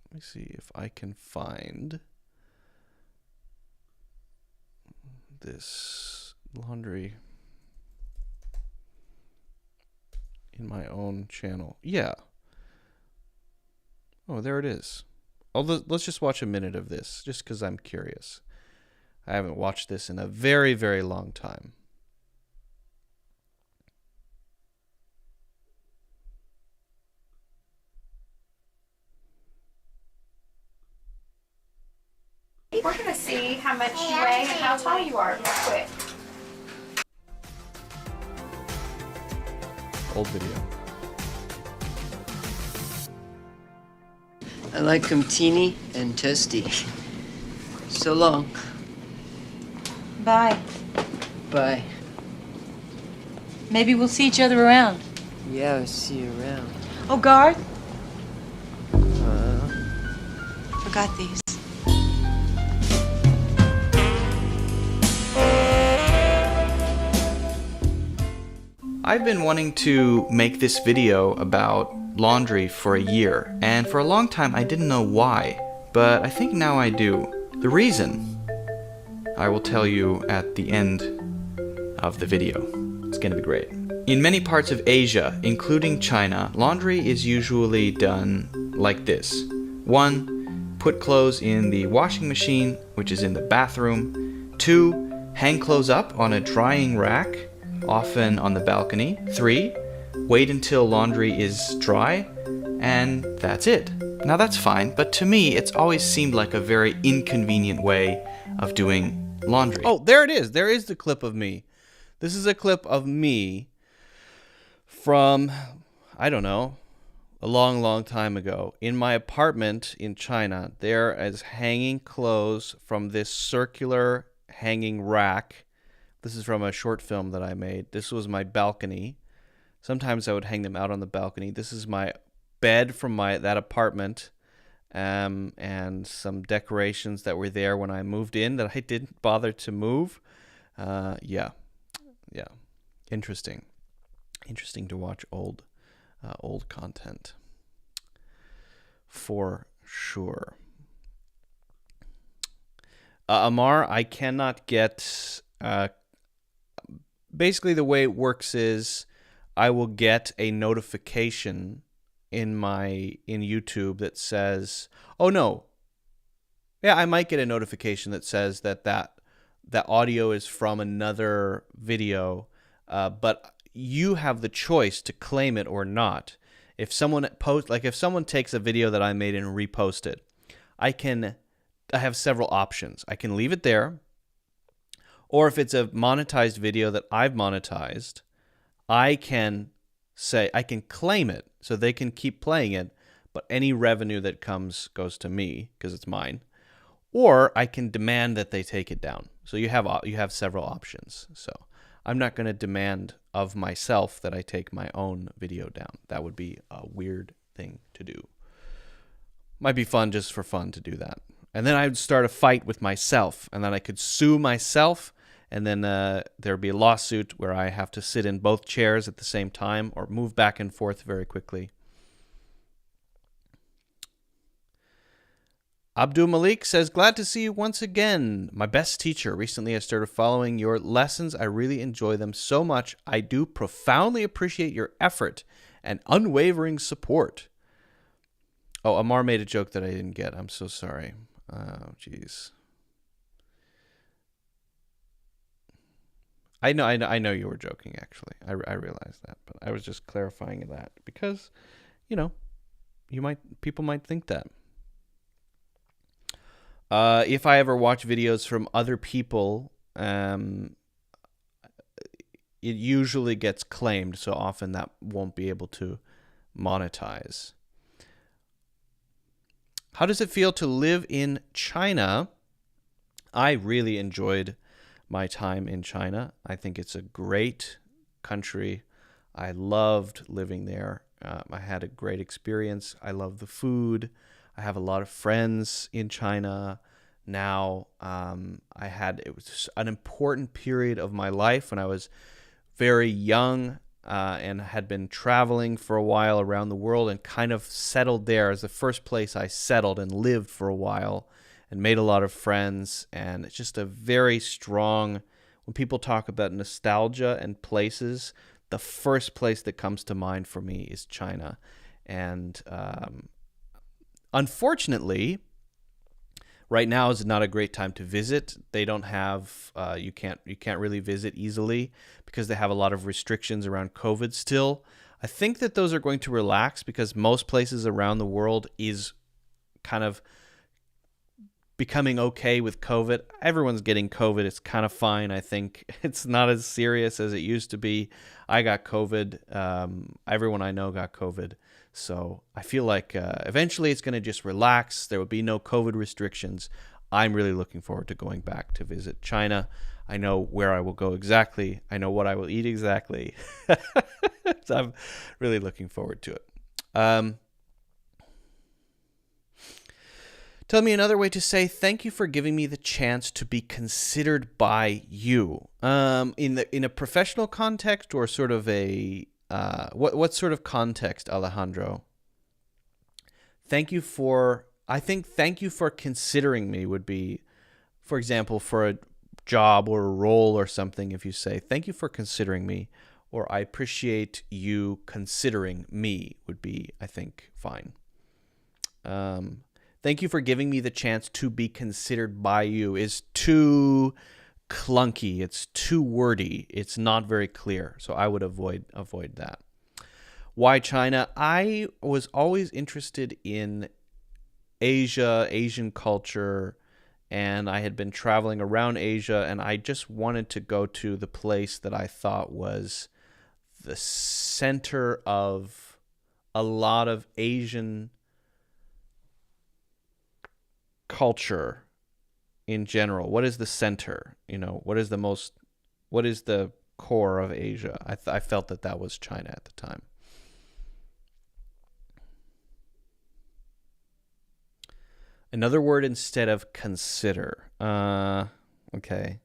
Let me see if I can find this laundry in my own channel. Yeah. Oh, there it is. Let's just watch a minute of this, just because I'm curious. I haven't watched this in a very, very long time. We're going to see how much you weigh and how tall you are real quick. Old video. I like them teeny and toasty. So long. Bye. Bye. Maybe we'll see each other around. Yeah, I'll see you around. Oh, guard. Forgot these. I've been wanting to make this video about laundry for a year, and for a long time I didn't know why, but I think now I do. The reason I will tell you at the end of the video. It's gonna be great. In many parts of Asia, including China, laundry is usually done like this. 1. Put clothes in the washing machine, which is in the bathroom. 2. Hang clothes up on a drying rack, often on the balcony. 3. Wait until laundry is dry, and that's it. Now that's fine, but to me it's always seemed like a very inconvenient way of doing laundry. Oh, there it is. There is the clip of me. This is a clip of me from, I don't know, a long, long time ago, in my apartment in China, there is hanging clothes from this circular hanging rack. This is from a short film that I made. This was my balcony. Sometimes I would hang them out on the balcony. This is my bed from that apartment, and some decorations that were there when I moved in that I didn't bother to move. Yeah. Interesting to watch old content, for sure. Amar, I cannot get. Basically, the way it works is I will get a notification in YouTube that says, "Oh no, yeah," I might get a notification that says that audio is from another video, but you have the choice to claim it or not. If someone if someone takes a video that I made and repost it, I have several options. I can leave it there, or if it's a monetized video that I've monetized, I can claim it so they can keep playing it, but any revenue that comes goes to me because it's mine. Or I can demand that they take it down. So you have several options. So I'm not going to demand of myself that I take my own video down. That would be a weird thing to do. Might be fun just for fun to do that. And then I would start a fight with myself, and then I could sue myself, and then there would be a lawsuit where I have to sit in both chairs at the same time or move back and forth very quickly. Abdul Malik says, glad to see you once again. My best teacher. Recently I started following your lessons. I really enjoy them so much. I do profoundly appreciate your effort and unwavering support. Oh, Amar made a joke that I didn't get. I'm so sorry. Oh, jeez. I know you were joking, actually. I realized that, but I was just clarifying that because, people might think that. If I ever watch videos from other people, it usually gets claimed, so often that won't be able to monetize. How does it feel to live in China? I really enjoyed my time in China. I think it's a great country. I loved living there. I had a great experience. I love the food. I have a lot of friends in China now. It was an important period of my life when I was very young and had been traveling for a while around the world and kind of settled there as the first place I settled and lived for a while and made a lot of friends. And it's just a very strong, when people talk about nostalgia and places, the first place that comes to mind for me is China. And unfortunately, right now is not a great time to visit. They don't have you can't really visit easily because they have a lot of restrictions around COVID still. I think that those are going to relax because most places around the world is kind of becoming okay with COVID. Everyone's getting COVID. It's kind of fine. I think it's not as serious as it used to be. I got COVID. Everyone I know got COVID. So I feel like eventually it's going to just relax. There will be no COVID restrictions. I'm really looking forward to going back to visit China. I know where I will go exactly. I know what I will eat exactly. So I'm really looking forward to it. Tell me another way to say thank you for giving me the chance to be considered by you. In a professional context or sort of a what sort of context, Alejandro? Thank you for considering me would be, for example, for a job or a role or something. If you say thank you for considering me, or I appreciate you considering me, would be, I think, fine. Thank you for giving me the chance to be considered by you is too clunky. It's too wordy. It's not very clear. So I would avoid that. Why China? I was always interested in Asia, Asian culture, and I had been traveling around Asia, and I just wanted to go to the place that I thought was the center of a lot of Asian culture in general? What is the center? What is the core of Asia? I felt that was China at the time. Another word instead of consider. Okay.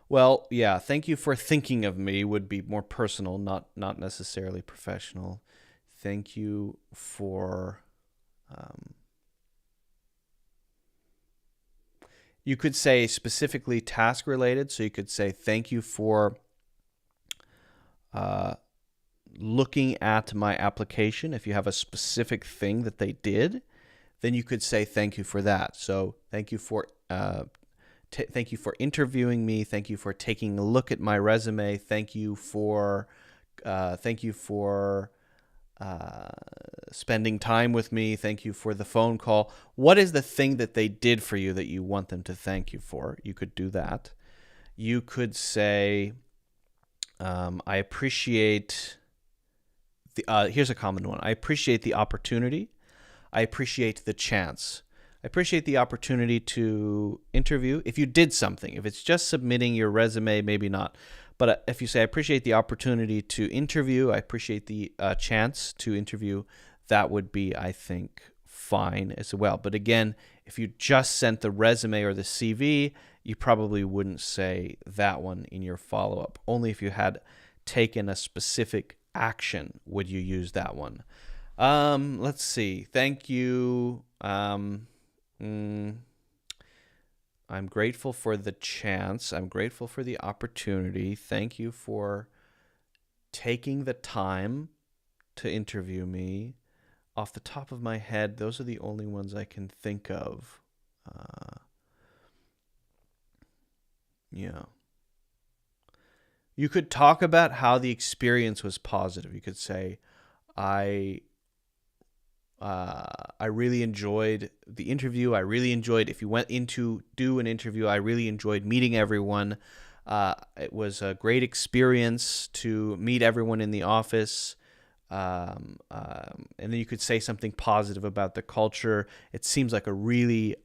Well, yeah, thank you for thinking of me would be more personal, not necessarily professional. Thank you for... you could say specifically task related, so you could say thank you for looking at my application. If you have a specific thing that they did, then you could say thank you for that. So thank you for interviewing me. Thank you for taking a look at my resume. Thank you for spending time with me. Thank you for the phone call. What is the thing that they did for you that you want them to thank you for? You could do that. You could say, I appreciate here's a common one. I appreciate the opportunity. I appreciate the chance. I appreciate the opportunity to interview. If you did something, if it's just submitting your resume, maybe not. But if you say, I appreciate the opportunity to interview, I appreciate the chance to interview, that would be, I think, fine as well. But again, if you just sent the resume or the CV, you probably wouldn't say that one in your follow-up. Only if you had taken a specific action would you use that one. Let's see. Thank you. I'm grateful for the chance. I'm grateful for the opportunity. Thank you for taking the time to interview me. Off the top of my head, those are the only ones I can think of. Yeah. You could talk about how the experience was positive. You could say, I really enjoyed the interview. I really enjoyed, if you went in to do an interview, I really enjoyed meeting everyone. It was a great experience to meet everyone in the office. And then you could say something positive about the culture. It seems like a really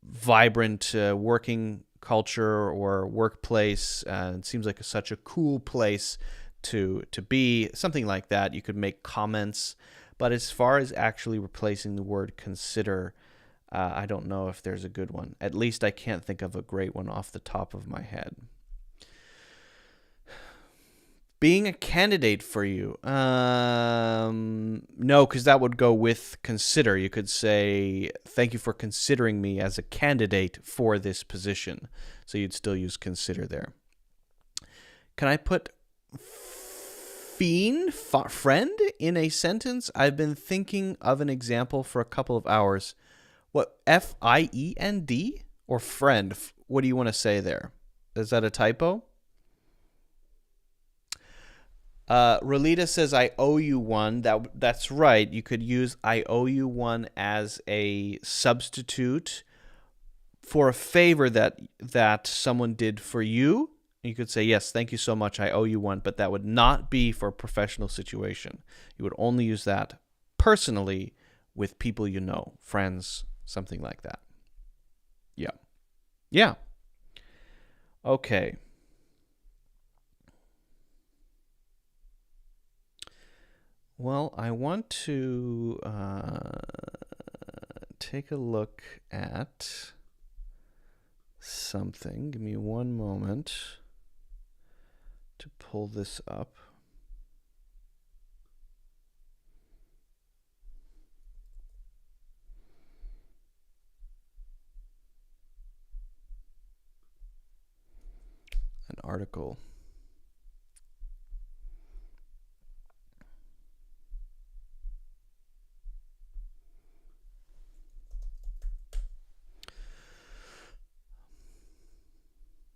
vibrant working culture or workplace. It seems like such a cool place to be. Something like that. You could make comments. But as far as actually replacing the word consider, I don't know if there's a good one. At least I can't think of a great one off the top of my head. Being a candidate for you. No, because that would go with consider. You could say, thank you for considering me as a candidate for this position. So you'd still use consider there. Can I put friend in a sentence? I've been thinking of an example for a couple of hours. What, FIEND or friend? What do you want to say there? Is that a typo? Rolita says, I owe you one. That's right. You could use I owe you one as a substitute for a favor that someone did for you. You could say, yes, thank you so much. I owe you one. But that would not be for a professional situation. You would only use that personally with people you know, friends, something like that. Yeah. Yeah. Okay. Well, I want to take a look at something. Give me one moment to pull this up. An article.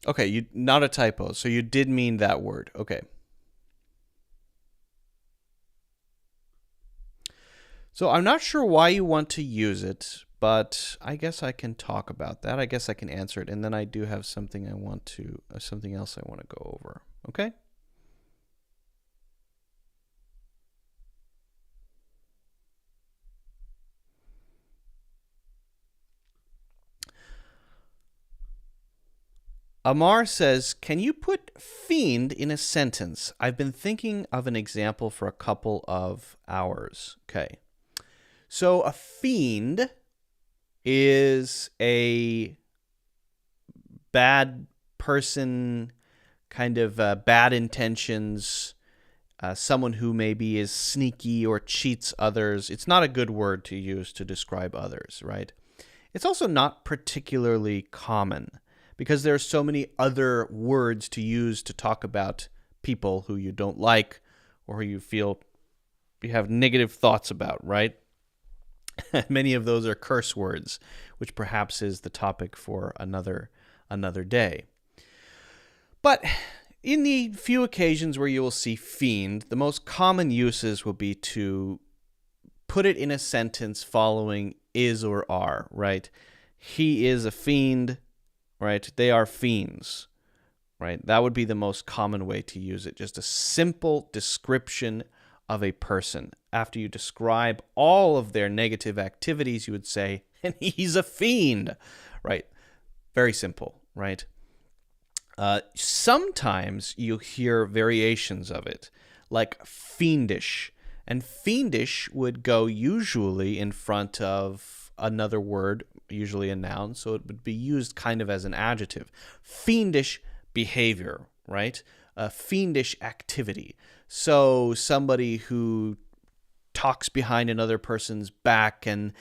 Okay, not a typo. So you did mean that word. Okay. So I'm not sure why you want to use it, but I guess I can talk about that. I guess I can answer it, and then I do have something something else I want to go over. Okay? Amar says, can you put fiend in a sentence? I've been thinking of an example for a couple of hours. Okay. So a fiend is a bad person, kind of bad intentions, someone who maybe is sneaky or cheats others. It's not a good word to use to describe others, right? It's also not particularly common, because there are so many other words to use to talk about people who you don't like or who you feel you have negative thoughts about, right? Many of those are curse words, which perhaps is the topic for another day. But in the few occasions where you will see fiend, the most common uses will be to put it in a sentence following is or are, right? He is a fiend. Right? They are fiends, right? That would be the most common way to use it. Just a simple description of a person. After you describe all of their negative activities, you would say, and he's a fiend, right? Very simple, right? Sometimes you hear variations of it, like fiendish. And fiendish would go usually in front of another word, usually a noun, so it would be used kind of as an adjective. Fiendish behavior, right? A fiendish activity. So somebody who talks behind another person's back and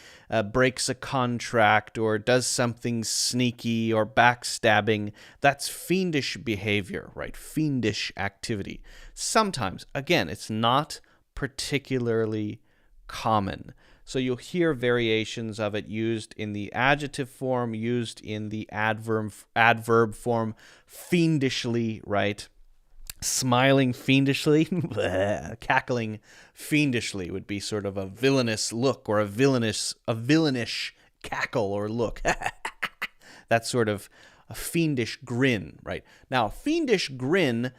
breaks a contract or does something sneaky or backstabbing, that's fiendish behavior, right? Fiendish activity. Sometimes, again, it's not particularly common. So you'll hear variations of it used in the adjective form, used in the adverb form, fiendishly, right? Smiling fiendishly, cackling fiendishly would be sort of a villainous look or a villainish cackle or look. That's sort of a fiendish grin, right? Now, a fiendish grin,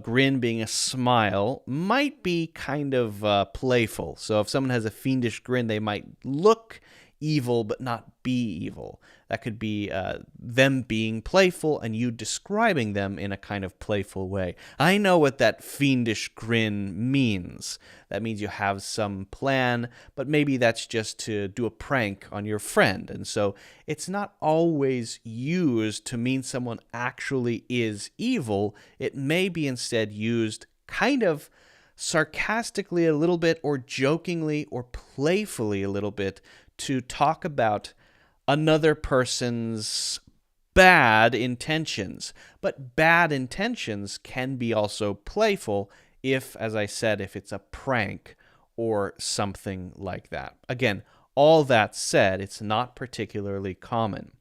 grin being a smile, might be kind of playful. So if someone has a fiendish grin, they might look evil but not be evil. That could be them being playful and you describing them in a kind of playful way. I know what that fiendish grin means. That means you have some plan, but maybe that's just to do a prank on your friend. And so it's not always used to mean someone actually is evil. It may be instead used kind of sarcastically a little bit, or jokingly or playfully a little bit, to talk about another person's bad intentions. But bad intentions can be also playful if, as I said, if it's a prank or something like that. Again, all that said, it's not particularly common.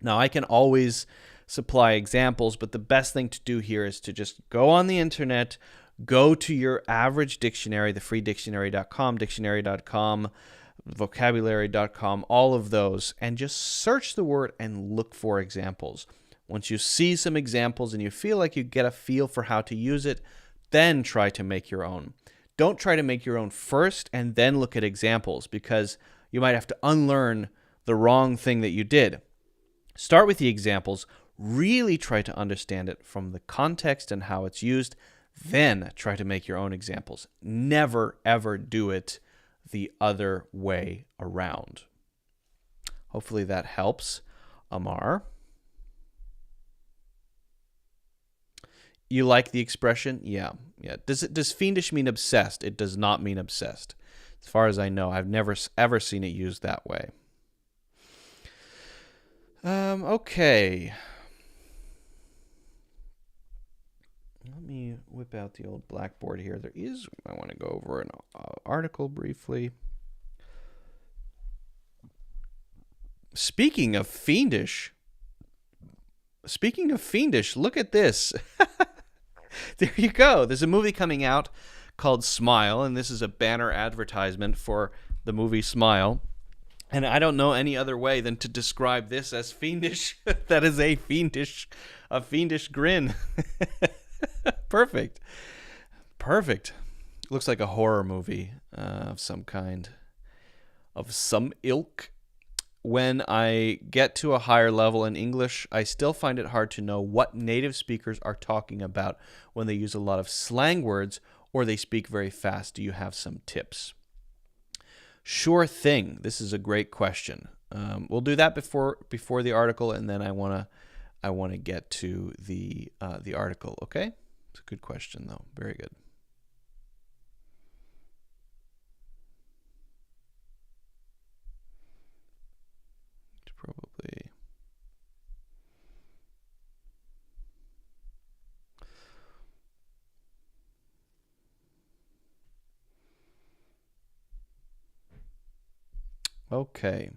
Now, I can always supply examples, but the best thing to do here is to just go on the internet, go to your average dictionary, thefreedictionary.com, dictionary.com, vocabulary.com, all of those, and just search the word and look for examples. Once you see some examples and you feel like you get a feel for how to use it, then try to make your own. Don't try to make your own first and then look at examples, because you might have to unlearn the wrong thing that you did. Start with the examples, really try to understand it from the context and how it's used, then try to make your own examples. Never, ever do it the other way around. Hopefully that helps, Amar. You like the expression? Yeah. Does fiendish mean obsessed? It does not mean obsessed. As far as I know, I've never ever seen it used that way. Okay. Let me whip out the old blackboard here. I want to go over an article briefly. Speaking of fiendish, look at this. There you go. There's a movie coming out called Smile, and this is a banner advertisement for the movie Smile. And I don't know any other way than to describe this as fiendish. That is a fiendish grin. Perfect. Perfect. Looks like a horror movie of some kind, of some ilk. When I get to a higher level in English, I still find it hard to know what native speakers are talking about when they use a lot of slang words or they speak very fast. Do you have some tips? Sure thing. This is a great question. We'll do that before the article, and then I wanna get to the article. Okay, it's a good question though. Very good. Probably. Okay.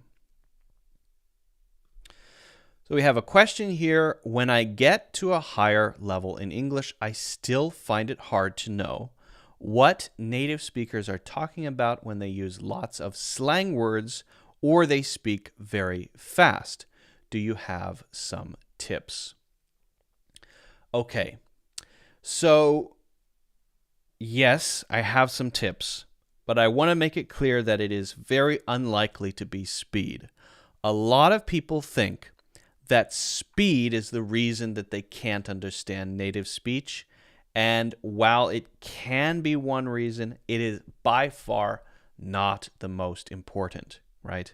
So we have a question here. When I get to a higher level in English, I still find it hard to know what native speakers are talking about when they use lots of slang words or they speak very fast. Do you have some tips? Okay. So, yes, I have some tips, but I want to make it clear that it is very unlikely to be speed. A lot of people think that speed is the reason that they can't understand native speech, and while it can be one reason, it is by far not the most important, right?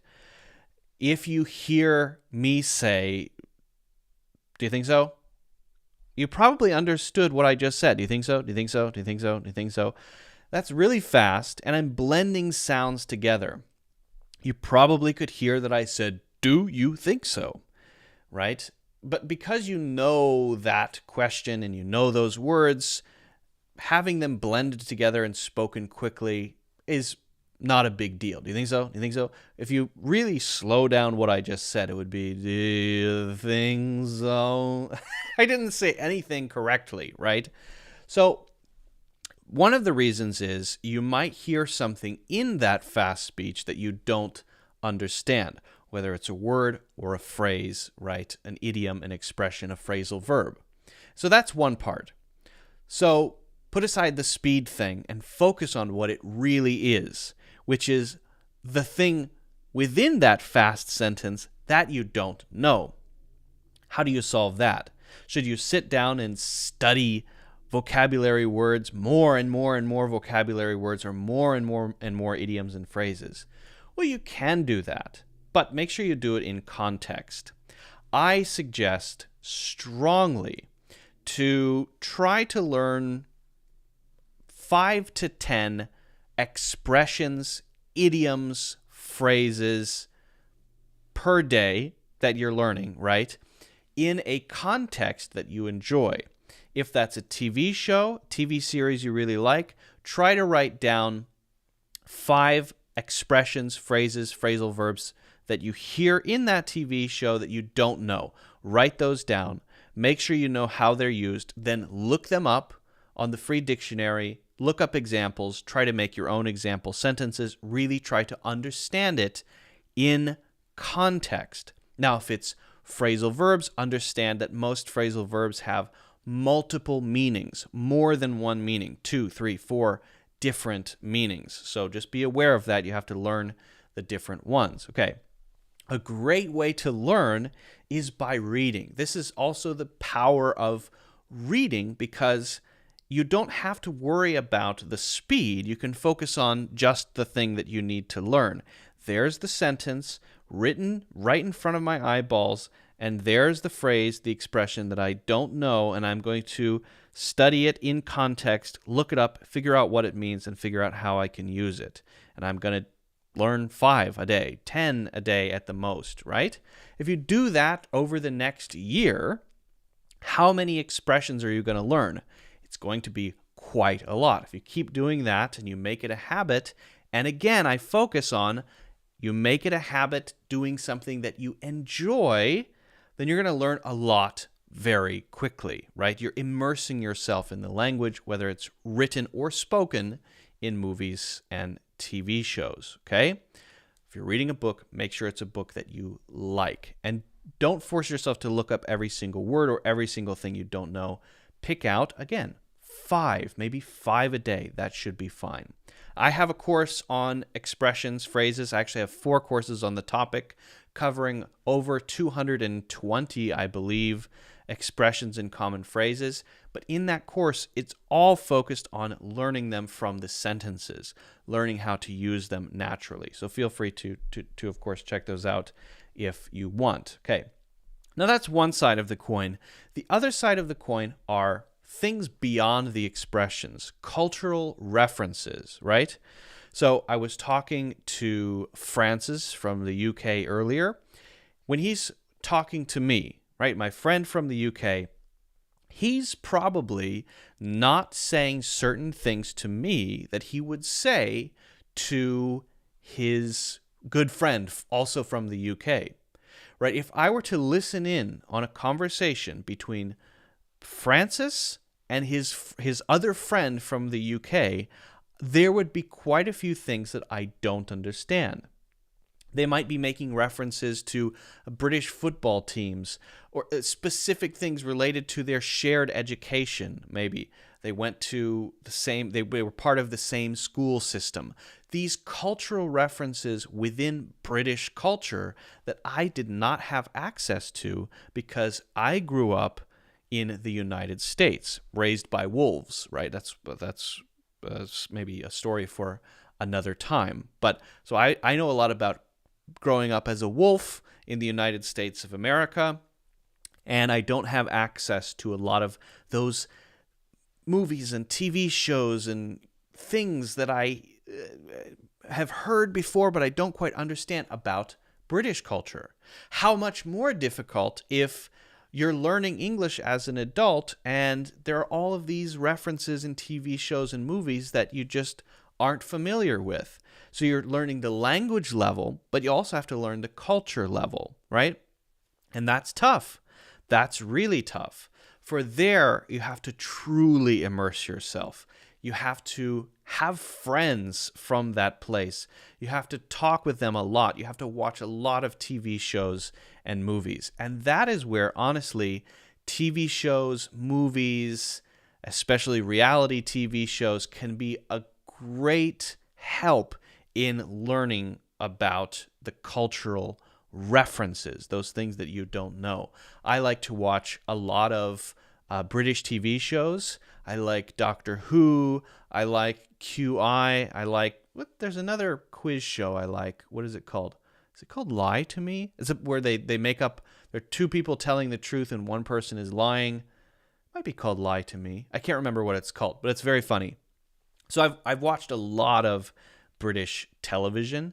If you hear me say, do you think so? You probably understood what I just said. Do you think so? Do you think so? Do you think so? Do you think so? That's really fast, and I'm blending sounds together. You probably could hear that I said, do you think so? Right? But because you know that question and you know those words, having them blended together and spoken quickly is not a big deal. Do you think so? Do you think so? If you really slow down what I just said, it would be, do you think so? I didn't say anything correctly, right? So one of the reasons is you might hear something in that fast speech that you don't understand, whether it's a word or a phrase, right? An idiom, an expression, a phrasal verb. So that's one part. So put aside the speed thing and focus on what it really is, which is the thing within that fast sentence that you don't know. How do you solve that? Should you sit down and study vocabulary words, more and more and more vocabulary words, or more and more idioms and phrases? Well, you can do that, but make sure you do it in context. I suggest strongly to try to learn 5 to 10 expressions, idioms, phrases per day that you're learning, right? In a context that you enjoy. If that's a TV show, TV series you really like, try to write down 5 expressions, phrases, phrasal verbs that you hear in that TV show that you don't know. Write those down. Make sure you know how they're used. Then look them up on the free dictionary. Look up examples. Try to make your own example sentences. Really try to understand it in context. Now, if it's phrasal verbs, understand that most phrasal verbs have multiple meanings, more than one meaning, 2, 3, 4 different meanings. So just be aware of that. You have to learn the different ones. Okay. A great way to learn is by reading. This is also the power of reading because you don't have to worry about the speed. You can focus on just the thing that you need to learn. There's the sentence written right in front of my eyeballs, and there's the phrase, the expression that I don't know, and I'm going to study it in context, look it up, figure out what it means, and figure out how I can use it. And I'm going to learn 5 a day, 10 a day at the most, right? If you do that over the next year, how many expressions are you going to learn? It's going to be quite a lot. If you keep doing that and you make it a habit, and again, I focus on you make it a habit doing something that you enjoy, then you're going to learn a lot very quickly, right? You're immersing yourself in the language, whether it's written or spoken in movies and TV shows, okay? If you're reading a book, make sure it's a book that you like. And don't force yourself to look up every single word or every single thing you don't know. Pick out, again, 5, maybe 5 a day. That should be fine. I have a course on expressions, phrases. I actually have 4 courses on the topic covering over 220, I believe, expressions and common phrases. But in that course, it's all focused on learning them from the sentences, learning how to use them naturally. So feel free to of course, check those out if you want. Okay. Now that's one side of the coin. The other side of the coin are things beyond the expressions, cultural references, right? So I was talking to Francis from the UK earlier. When he's talking to me, right, my friend from the UK, he's probably not saying certain things to me that he would say to his good friend, also from the UK, right? If I were to listen in on a conversation between Francis and his other friend from the UK, there would be quite a few things that I don't understand. They might be making references to British football teams or specific things related to their shared education. Maybe they went to the same, they were part of the same school system. These cultural references within British culture that I did not have access to because I grew up in the United States, raised by wolves, right? That's maybe a story for another time. But so I know a lot about growing up as a wolf in the United States of America, and I don't have access to a lot of those movies and TV shows and things that I have heard before, but I don't quite understand about British culture. How much more difficult if you're learning English as an adult and there are all of these references in TV shows and movies that you just aren't familiar with. So you're learning the language level, but you also have to learn the culture level, right? And that's tough. That's really tough. For there, you have to truly immerse yourself. You have to have friends from that place. You have to talk with them a lot. You have to watch a lot of TV shows and movies. And that is where, honestly, TV shows, movies, especially reality TV shows, can be a great help in learning about the cultural references, those things that you don't know. I like to watch a lot of British TV shows. I like Doctor Who. I like QI. I like, there's another quiz show I like. What is it called? Is it called Lie to Me? Is it where they make up, there are 2 people telling the truth and one person is lying? It might be called Lie to Me. I can't remember what it's called, but it's very funny. So I've watched a lot of British television,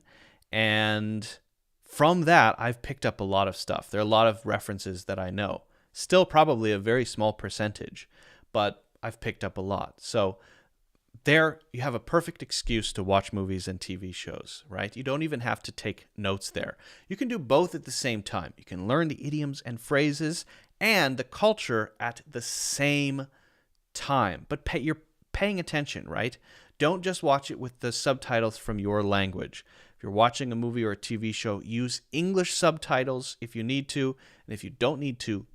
and from that, I've picked up a lot of stuff. There are a lot of references that I know. Still probably a very small percentage, but I've picked up a lot. So there you have a perfect excuse to watch movies and TV shows, right? You don't even have to take notes there. You can do both at the same time. You can learn the idioms and phrases and the culture at the same time, but you're paying attention, right? Don't just watch it with the subtitles from your language. If you're watching a movie or a TV show, use English subtitles if you need to, and if you don't need to,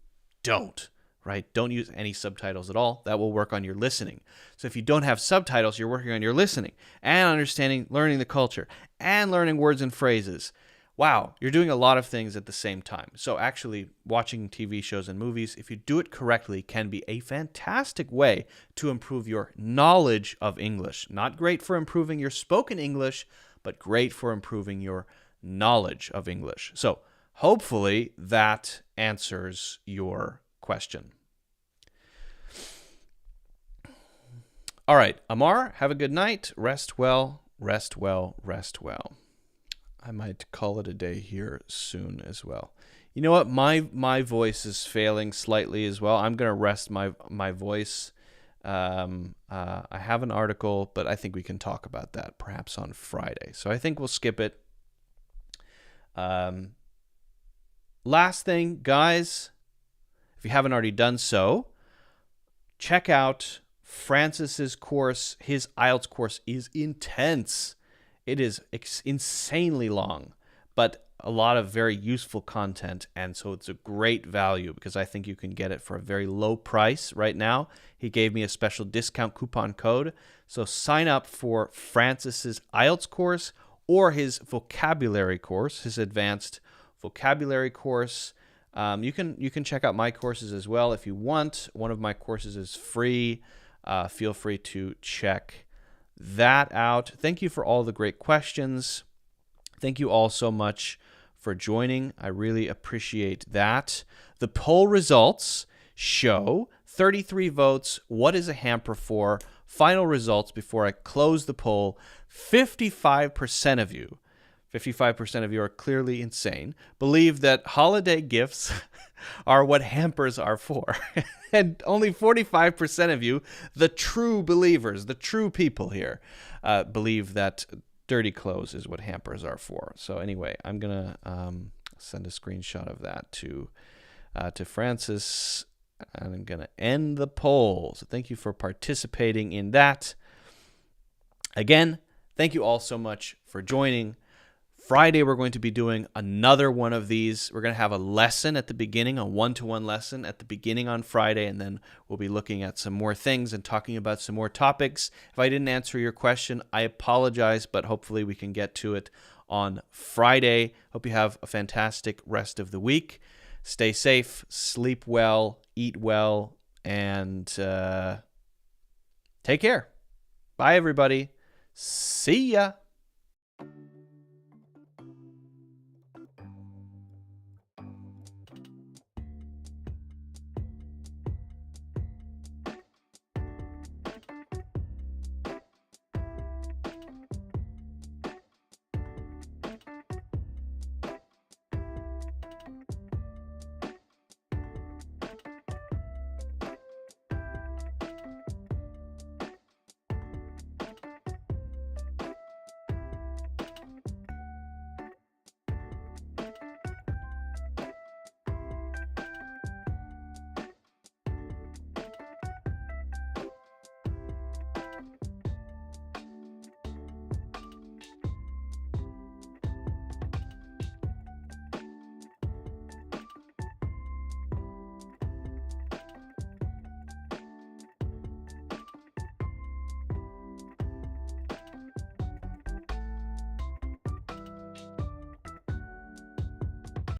don't, right? Don't use any subtitles at all. That will work on your listening. So if you don't have subtitles, you're working on your listening and understanding, learning the culture, and learning words and phrases. Wow, you're doing a lot of things at the same time. So actually, watching TV shows and movies, if you do it correctly, can be a fantastic way to improve your knowledge of English. Not great for improving your spoken English, but great for improving your knowledge of English. So hopefully that answers your question. All right, Amar, have a good night. Rest well, rest well, rest well. I might call it a day here soon as well. You know what? My voice is failing slightly as well. I'm going to rest my voice. I have an article, but I think we can talk about that perhaps on Friday. So I think we'll skip it. Last thing, guys, if you haven't already done so, check out Francis's course. His IELTS course is intense. It is insanely long. but a lot of very useful content. And so it's a great value because I think you can get it for a very low price right now. He gave me a special discount coupon code. So sign up for Francis's IELTS course or his vocabulary course, his advanced vocabulary course. You can check out my courses as well if you want. One of my courses is free. Feel free to check that out. Thank you for all the great questions. Thank you all so much for joining. I really appreciate that. The poll results show 33 votes. What is a hamper for? Final results before I close the poll. 55% of you, 55% of you are clearly insane, believe that holiday gifts are what hampers are for. And only 45% of you, the true believers, the true people here, believe that dirty clothes is what hampers are for. So anyway, I'm going to send a screenshot of that to Francis, and I'm going to end the poll. So thank you for participating in that. Again, thank you all so much for joining. Friday, we're going to be doing another one of these. We're going to have a lesson at the beginning, a one-to-one lesson at the beginning on Friday, and then we'll be looking at some more things and talking about some more topics. If I didn't answer your question, I apologize, but hopefully we can get to it on Friday. Hope you have a fantastic rest of the week. Stay safe, sleep well, eat well, and take care. Bye, everybody. See ya.